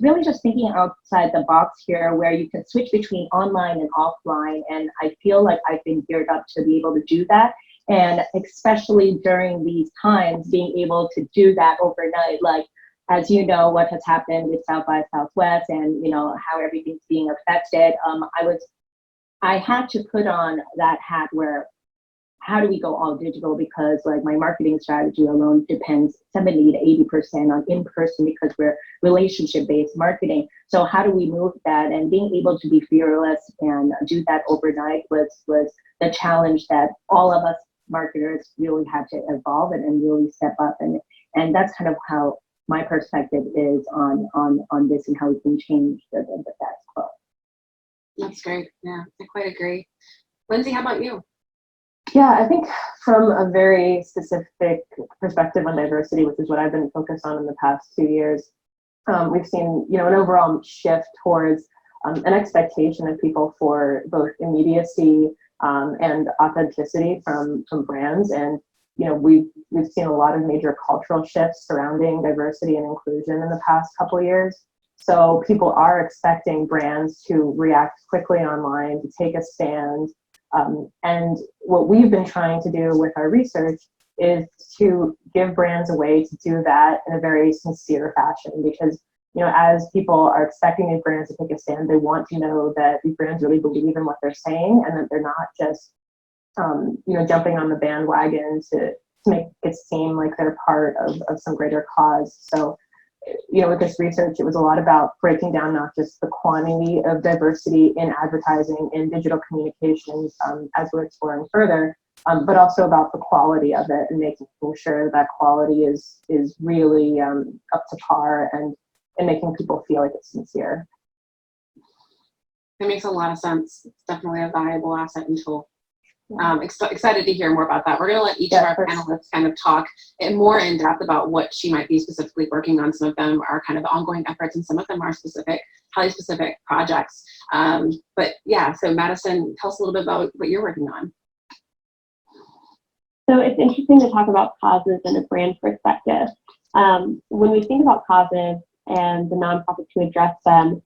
really just thinking outside the box here, where you can switch between online and offline. And I feel like I've been geared up to be able to do that. And especially during these times, being able to do that overnight, like, as you know, what has happened with South by Southwest and, you know, how everything's being affected. I had to put on that hat where, how do we go all digital? Because like my marketing strategy alone depends 70 to 80% on in-person, because we're relationship-based marketing. So how do we move that? And being able to be fearless and do that overnight was the challenge that all of us marketers really had to evolve and really step up. And that's kind of how my perspective is on this and how we can change the status quo. That's great. Yeah, I quite agree. Lindsay, how about you? Yeah, I think from a very specific perspective on diversity, which is what I've been focused on in the past 2 years, we've seen, you know, an overall shift towards an expectation of people for both immediacy and authenticity from brands. And you know, we've seen a lot of major cultural shifts surrounding diversity and inclusion in the past couple of years. So people are expecting brands to react quickly online, to take a stand. And what we've been trying to do with our research is to give brands a way to do that in a very sincere fashion, because, you know, as people are expecting these brands to take a stand, they want to know that these brands really believe in what they're saying, and that they're not just you know, jumping on the bandwagon to make it seem like they're part of some greater cause. So, you know, with this research, it was a lot about breaking down not just the quantity of diversity in advertising and digital communications as we're exploring further, but also about the quality of it and making sure that quality is really up to par and making people feel like it's sincere. It makes a lot of sense. It's definitely a valuable asset and tool. Excited to hear more about that. We're going to let each of our panelists kind of talk more in depth about what she might be specifically working on. Some of them are kind of ongoing efforts, and some of them are highly specific projects. But yeah, so Madison, tell us a little bit about what you're working on. So it's interesting to talk about causes in a brand perspective. When we think about causes and the nonprofits who address them,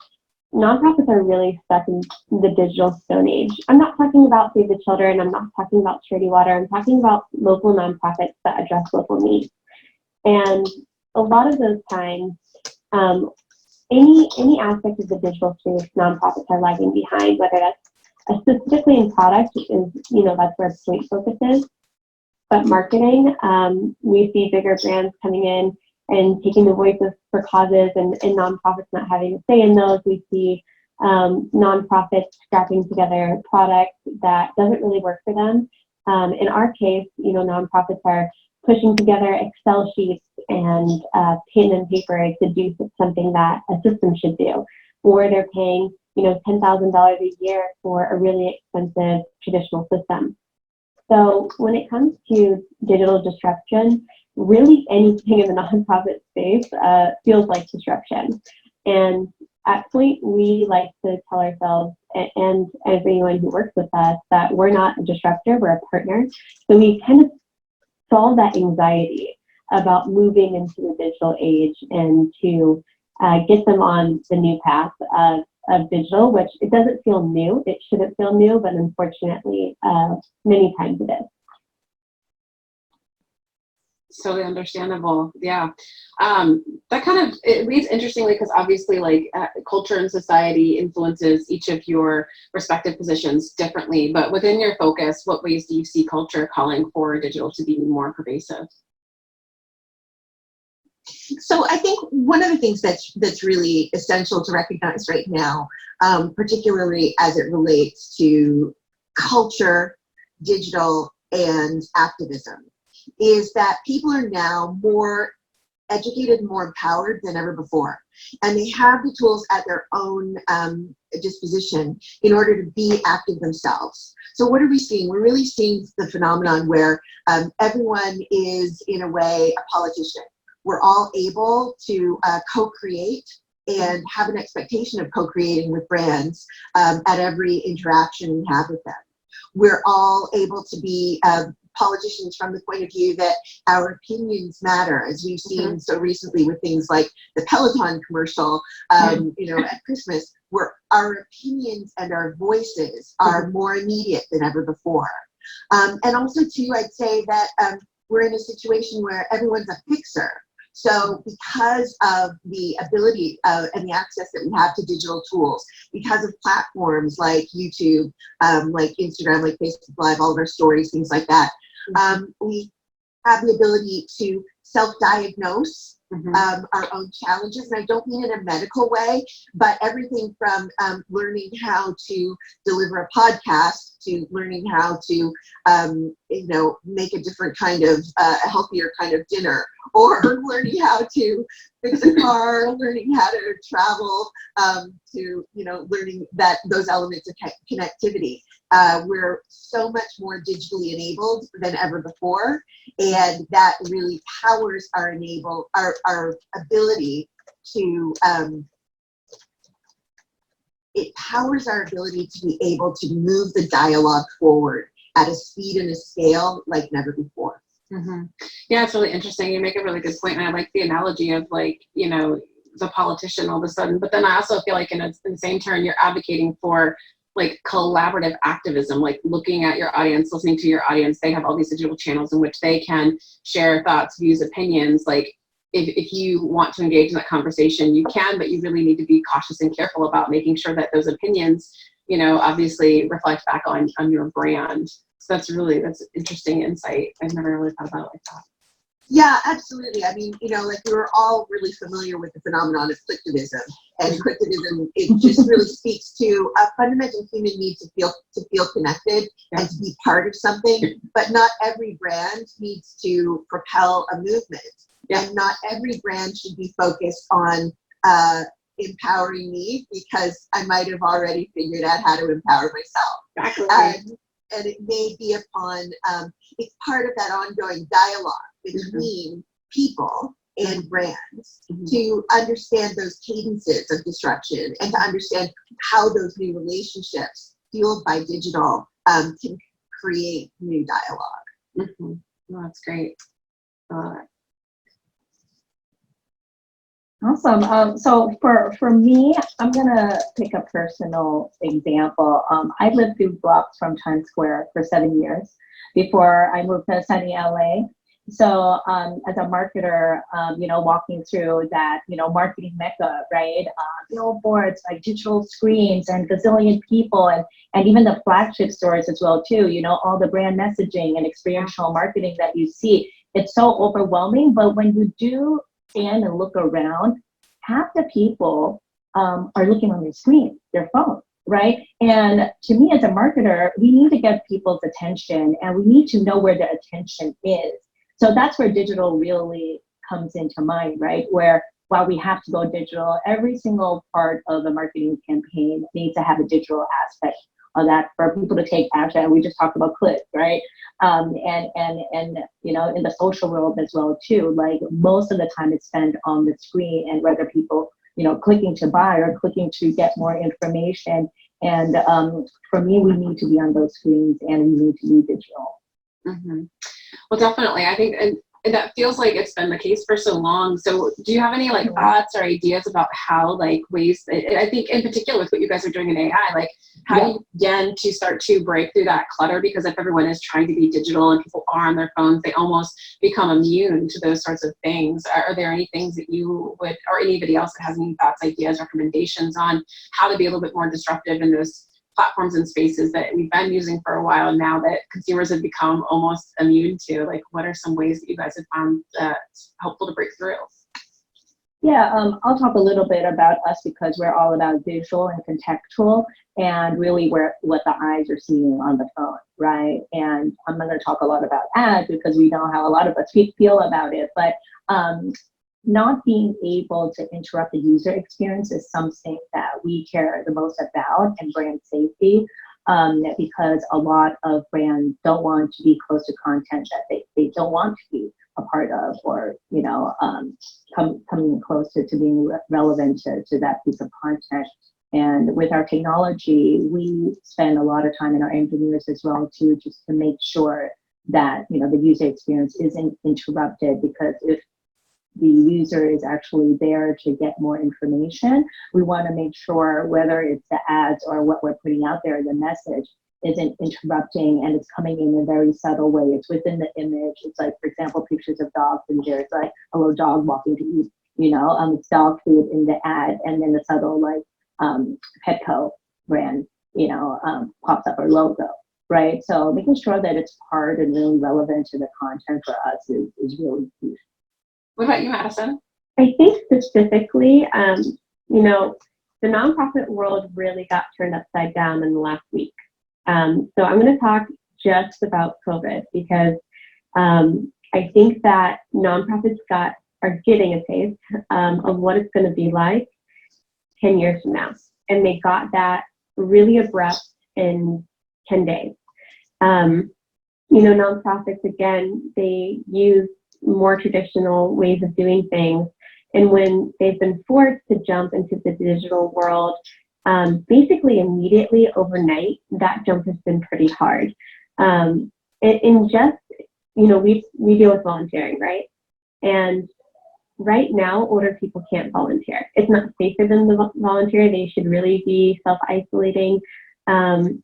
nonprofits are really stuck in the digital stone age. I'm not talking about Save the Children. I'm not talking about Charity Water. I'm talking about local nonprofits that address local needs. And a lot of those times, any aspect of the digital space, nonprofits are lagging behind, whether that's specifically in product, which is, you know, that's where Point focuses. But marketing, we see bigger brands coming in and taking the voices for causes and nonprofits not having a say in those. We see nonprofits scrapping together products that doesn't really work for them. In our case, you know, nonprofits are pushing together Excel sheets and pen and paper to do something that a system should do, or they're paying, you know, $10,000 a year for a really expensive traditional system. So when it comes to digital disruption, really anything in the nonprofit space feels like disruption. And at Point, we like to tell ourselves and everyone who works with us that we're not a disruptor, we're a partner. So we kind of solve that anxiety about moving into the digital age and to get them on the new path of digital, which it doesn't feel new. It shouldn't feel new, but unfortunately, many times it is. So understandable. Yeah. That kind of, it reads interestingly because obviously like culture and society influences each of your respective positions differently, but within your focus, what ways do you see culture calling for digital to be more pervasive? So I think one of the things that's really essential to recognize right now, particularly as it relates to culture, digital, and activism, is that people are now more educated, more empowered than ever before. And they have the tools at their own disposition in order to be active themselves. So what are we seeing? We're really seeing the phenomenon where everyone is, in a way, a politician. We're all able to co-create and have an expectation of co-creating with brands at every interaction we have with them. We're all able to be politicians from the point of view that our opinions matter, as we've seen so recently with things like the Peloton commercial, you know, at Christmas, where our opinions and our voices are more immediate than ever before. And also too, I'd say that we're in a situation where everyone's a fixer. So because of the ability and the access that we have to digital tools, because of platforms like YouTube, like Instagram, like Facebook Live, all of our stories, things like that, we have the ability to self-diagnose our own challenges. And I don't mean in a medical way, but everything from learning how to deliver a podcast to learning how to, you know, make a different kind of, a healthier kind of dinner, or learning how to fix a car, learning how to travel, to, you know, learning that those elements of connectivity. We're so much more digitally enabled than ever before, and that really powers our ability to it powers our ability to be able to move the dialogue forward at a speed and a scale like never before. Yeah, it's really interesting. You make a really good point, and I like the analogy of, like, you know, the politician all of a sudden. But then I also feel like in the same turn, you're advocating for like collaborative activism, like looking at your audience, listening to your audience. They have all these digital channels in which they can share thoughts, views, opinions. Like if you want to engage in that conversation, you can, but you really need to be cautious and careful about making sure that those opinions, you know, obviously reflect back on your brand. So that's interesting insight. I've never really thought about it like that. Yeah, absolutely. I mean, you know, like we were all really familiar with the phenomenon of clicktivism, and clicktivism, it just really speaks to a fundamental human need to feel connected and to be part of something. But not every brand needs to propel a movement, and not every brand should be focused on empowering me because I might have already figured out how to empower myself. Exactly. And it may be upon, it's part of that ongoing dialogue between people and brands to understand those cadences of disruption and to understand how those new relationships fueled by digital can create new dialogue. Oh, that's great. Awesome. So for me, I'm gonna pick a personal example. I lived 2 blocks from Times Square for 7 years before I moved to sunny LA. So as a marketer, you know, walking through that, you know, marketing mecca, right? Billboards, like digital screens and gazillion people, and even the flagship stores as well too, you know, all the brand messaging and experiential marketing that you see, it's so overwhelming. But when you do stand and look around, half the people are looking on their screen, their phone, right? And to me as a marketer, we need to get people's attention, and we need to know where their attention is. So that's where digital really comes into mind, right? Where while we have to go digital, every single part of the marketing campaign needs to have a digital aspect of that for people to take action. And we just talked about clicks, right? And you know, in the social world as well too, like most of the time it's spent on the screen, and whether people, you know, clicking to buy or clicking to get more information. And for me, we need to be on those screens, and we need to be digital. Well, definitely. I think, and that feels like it's been the case for so long. So do you have any like thoughts or ideas about how, like, ways that, I think in particular with what you guys are doing in AI, like how do you begin to start to break through that clutter? Because if everyone is trying to be digital and people are on their phones, they almost become immune to those sorts of things. Are there any things that you would, or anybody else that has any thoughts, ideas, recommendations on how to be a little bit more disruptive in those platforms and spaces that we've been using for a while now that consumers have become almost immune to? Like, what are some ways that you guys have found helpful to break through? Yeah, I'll talk a little bit about us because we're all about visual and contextual, and really what the eyes are seeing on the phone, right? And I'm going to talk a lot about ads because we know how a lot of us feel about it, but not being able to interrupt the user experience is something that we care the most about, and brand safety, because a lot of brands don't want to be close to content that they don't want to be, a part of, or coming close to being relevant to that piece of content. And with our technology, we spend a lot of time in our engineers as well too, just to make sure that the user experience isn't interrupted, because if the user is actually there to get more information, we want to make sure whether it's the ads or what we're putting out there, the message isn't interrupting, and it's coming in a very subtle way. It's within the image. It's like, for example, pictures of dogs, and there's like a little dog walking to eat, it's dog food in the ad, and then the subtle Petco brand, pops up, or logo, right? So making sure that it's part and really relevant to the content for us is really key. What about you, Madison? I think specifically, the nonprofit world really got turned upside down in the last week. So I'm going to talk just about COVID, because I think that nonprofits are getting a taste of what it's going to be like 10 years from now. And they got that really abrupt in 10 days. Nonprofits, again, they use more traditional ways of doing things. And when they've been forced to jump into the digital world, basically immediately overnight, that jump has been pretty hard. We deal with volunteering, right? And right now, older people can't volunteer. It's not safe for them to volunteer. They should really be self-isolating. And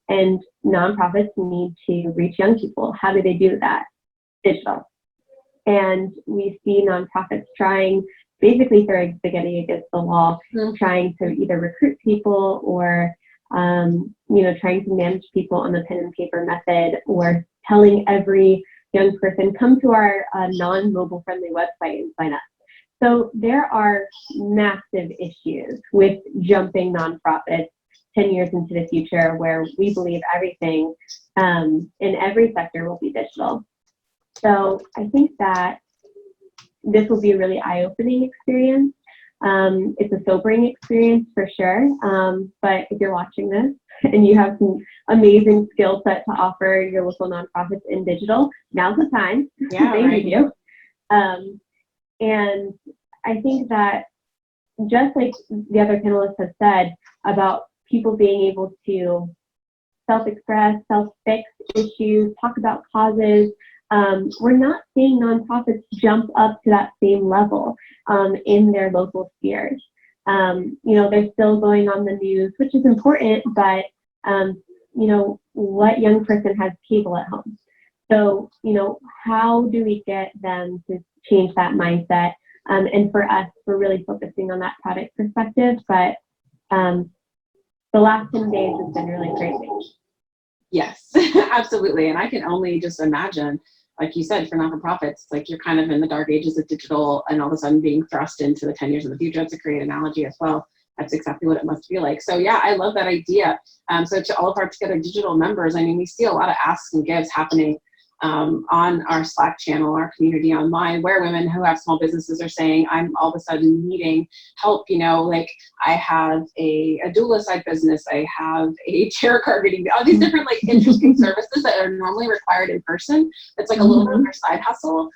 nonprofits need to reach young people. How do they do that? Digital. And we see nonprofits trying, basically throwing spaghetti against the wall, trying to either recruit people or, trying to manage people on the pen and paper method, or telling every young person, come to our non-mobile friendly website and sign up. So there are massive issues with jumping nonprofits 10 years into the future, where we believe everything in every sector will be digital. So I think that this will be a really eye-opening experience. It's a sobering experience for sure. But if you're watching this and you have some amazing skill set to offer your local nonprofits in digital, now's the time. Yeah, they right. need you. And I think that, just like the other panelists have said about people being able to self-express, self-fix issues, talk about causes, we're not seeing nonprofits jump up to that same level in their local spheres. They're still going on the news, which is important, but what young person has cable at home? So, how do we get them to change that mindset? And for us, we're really focusing on that product perspective, but the last 10 days has been really crazy. Yes, absolutely. And I can only just imagine, like you said, for not-for-profits, like you're kind of in the dark ages of digital and all of a sudden being thrust into the 10 years in the future. That's a great analogy as well. That's exactly what it must feel like. So yeah, I love that idea. So to all of our Together Digital members, I mean, we see a lot of asks and gives happening on our Slack channel, our community online, where women who have small businesses are saying, I'm all of a sudden needing help. Like I have a doula side business, I have a chair carpeting, all these different interesting services that are normally required in person. That's like a little bit of their side hustle.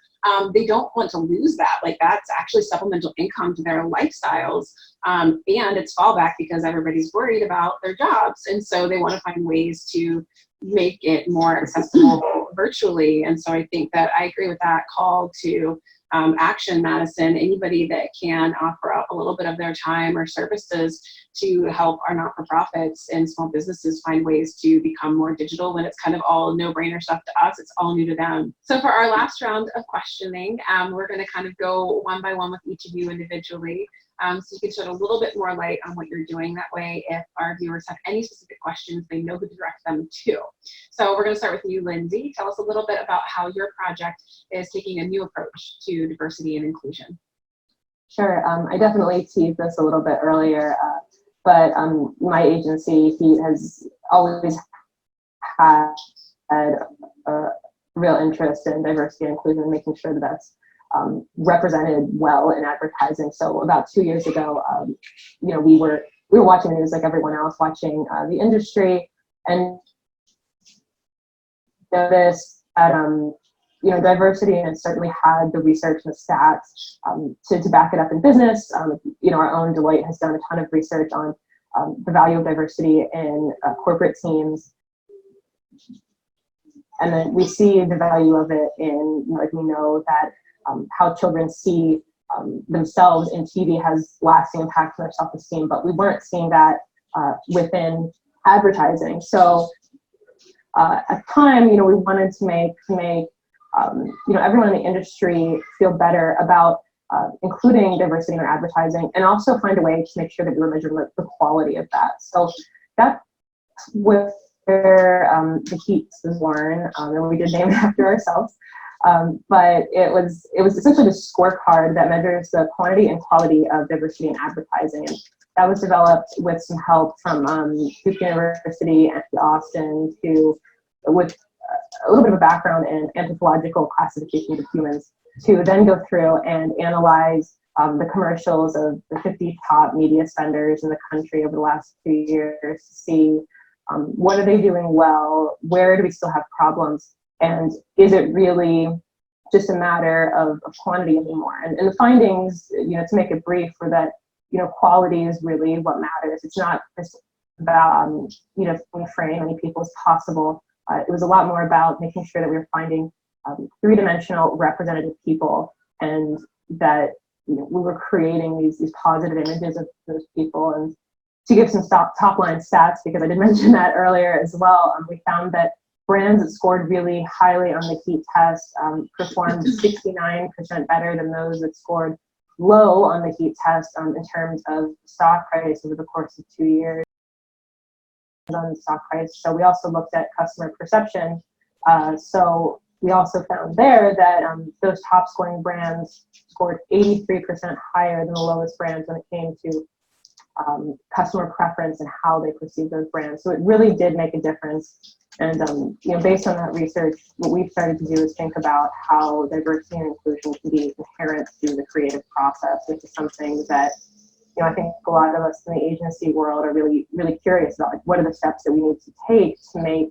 They don't want to lose that. That's actually supplemental income to their lifestyles. And it's fallback because everybody's worried about their jobs. And so they want to find ways to make it more accessible virtually. And so I think that I agree with that call to action, Madison. Anybody that can offer out a little bit of their time or services to help our not-for-profits and small businesses find ways to become more digital when it's kind of all no-brainer stuff to us, it's all new to them. So for our last round of questioning, we're going to kind of go one by one with each of you individually. So you can shed a little bit more light on what you're doing. That way, if our viewers have any specific questions, they know who to direct them to. So we're going to start with you, Lindsay. Tell us a little bit about how your project is taking a new approach to diversity and inclusion. Sure. I definitely teased this a little bit earlier, but my agency, Heat, has always had a real interest in diversity and inclusion, making sure that that's represented well in advertising. So about 2 years ago, we were watching the news like everyone else, watching the industry, and noticed that diversity, and certainly had the research and the stats to back it up in business. Our own Deloitte has done a ton of research on the value of diversity in corporate teams. And then we see the value of it in, we know that how children see themselves in TV has lasting impacts on their self-esteem, but we weren't seeing that within advertising. So at the time, we wanted to make everyone in the industry feel better about including diversity in our advertising, and also find a way to make sure that we were measuring the quality of that. So that's where the Heat was born, and we did name it after ourselves. But it was essentially the scorecard that measures the quantity and quality of diversity in advertising. And that was developed with some help from Duke University and Austin, with a little bit of a background in anthropological classification of humans, to then go through and analyze the commercials of the 50 top media spenders in the country over the last few years to see what are they doing well, where do we still have problems, and is it really just a matter of quantity anymore? And the findings, to make it brief, were that quality is really what matters. It's not just about frame many people as possible. It was a lot more about making sure that we were finding three-dimensional representative people, and that we were creating these positive images of those people. And to give some top-line stats, because I did mention that earlier as well, we found that brands that scored really highly on the Heat test performed 69% better than those that scored low on the Heat test in terms of stock price over the course of 2 years on the stock price. So we also looked at customer perception. So we also found there that those top scoring brands scored 83% higher than the lowest brands when it came to customer preference and how they perceive those brands. So it really did make a difference. And based on that research, what we've started to do is think about how diversity and inclusion can be inherent to the creative process, which is something that I think a lot of us in the agency world are really, really curious about. Like, what are the steps that we need to take to make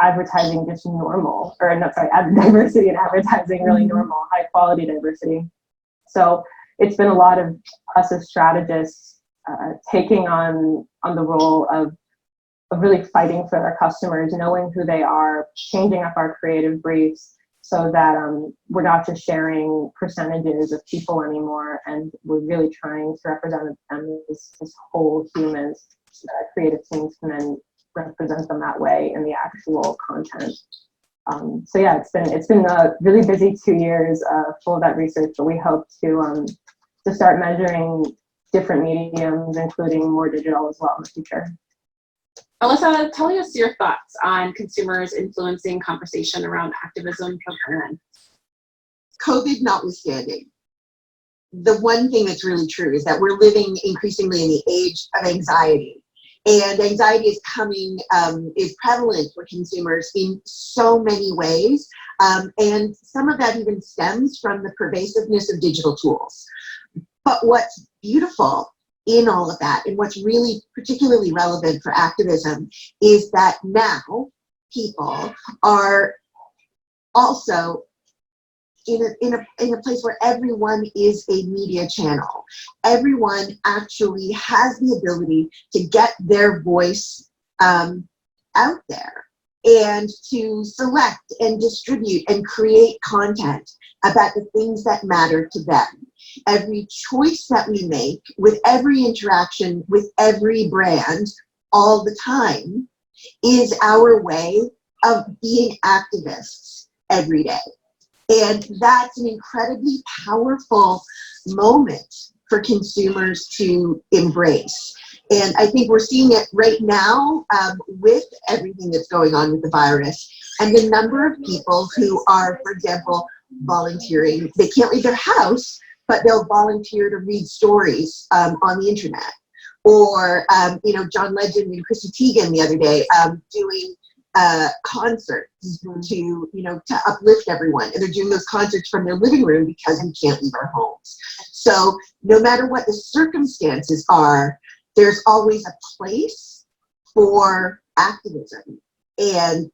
advertising just normal, or not, sorry, diversity in advertising really normal, high quality diversity. So it's been a lot of us as strategists taking on the role of really fighting for our customers, knowing who they are, changing up our creative briefs so that we're not just sharing percentages of people anymore, and we're really trying to represent them as whole humans, so that creative teams can then represent them that way in the actual content. So yeah, it's been a really busy 2 years full of that research, but we hope to start measuring different mediums, including more digital as well in the future. Alyssa, tell us your thoughts on consumers influencing conversation around activism for women. COVID notwithstanding, the one thing that's really true is that we're living increasingly in the age of anxiety. And anxiety is prevalent for consumers in so many ways. And some of that even stems from the pervasiveness of digital tools. But what's beautiful in all of that, and what's really particularly relevant for activism, is that now people are also in a place where everyone is a media channel. Everyone actually has the ability to get their voice out there, and to select and distribute and create content about the things that matter to them. Every choice that we make, with every interaction with every brand all the time, is our way of being activists every day. And that's an incredibly powerful moment for consumers to embrace. And I think we're seeing it right now with everything that's going on with the virus, and the number of people who are, for example, volunteering. They can't leave their house, but they'll volunteer to read stories on the internet. Or, John Legend and Chrissy Teigen the other day doing concerts to uplift everyone. And they're doing those concerts from their living room because we can't leave our homes. So no matter what the circumstances are, there's always a place for activism. And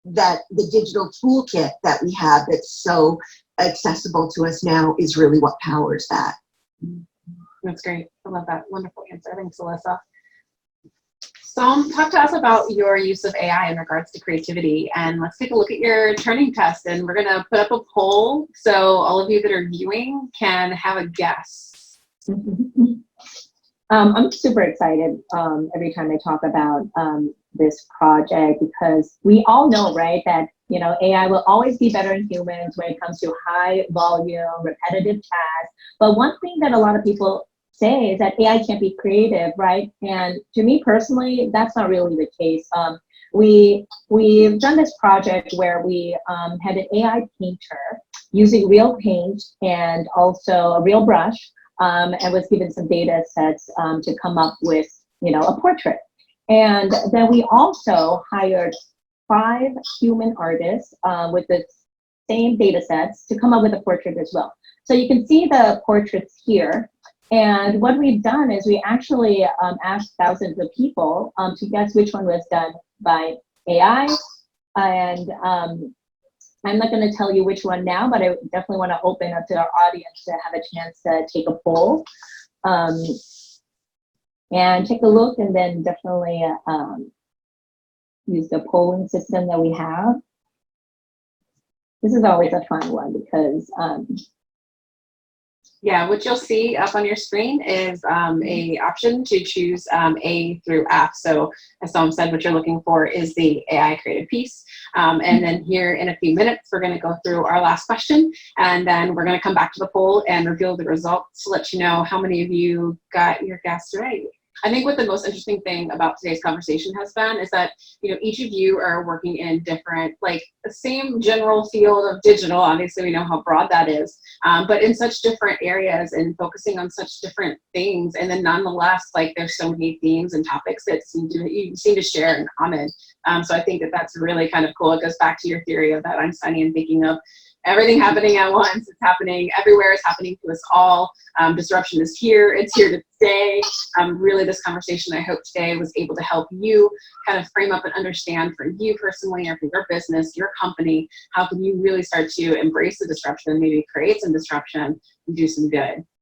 that the digital toolkit that we have that's so accessible to us now is really what powers that. That's great. I love that. Wonderful answer. Thanks, Alyssa. So talk to us about your use of AI in regards to creativity, and let's take a look at your Turing test, and we're going to put up a poll so all of you that are viewing can have a guess. I'm super excited every time I talk about this project, because we all know, right, that AI will always be better than humans when it comes to high volume, repetitive tasks. But one thing that a lot of people say is that AI can't be creative, right? And to me personally, that's not really the case. We've done this project where we had an AI painter using real paint and also a real brush, and was given some data sets to come up with, a portrait. And then we also hired 5 human artists with the same data sets to come up with a portrait as well. So you can see the portraits here. And what we've done is we actually asked thousands of people to guess which one was done by AI. And I'm not going to tell you which one now, but I definitely want to open up to our audience to have a chance to take a poll and take a look, and then definitely use the polling system that we have. This is always a fun one because yeah, what you'll see up on your screen is a option to choose A through F. So as Tom said, what you're looking for is the AI created piece. And then here in a few minutes, we're going to go through our last question, and then we're going to come back to the poll and reveal the results to let you know how many of you got your guess right. I think what the most interesting thing about today's conversation has been is that, each of you are working in different, the same general field of digital. Obviously, we know how broad that is, but in such different areas and focusing on such different things. And then nonetheless, there's so many themes and topics that you seem to share in common. So I think that that's really kind of cool. It goes back to your theory of that Einsteinian thinking of everything happening at once. It's happening everywhere. It's happening to us all. Disruption is here. It's here to stay. Really, this conversation, I hope today was able to help you kind of frame up and understand for you personally, or for your business, your company, how can you really start to embrace the disruption, maybe create some disruption and do some good.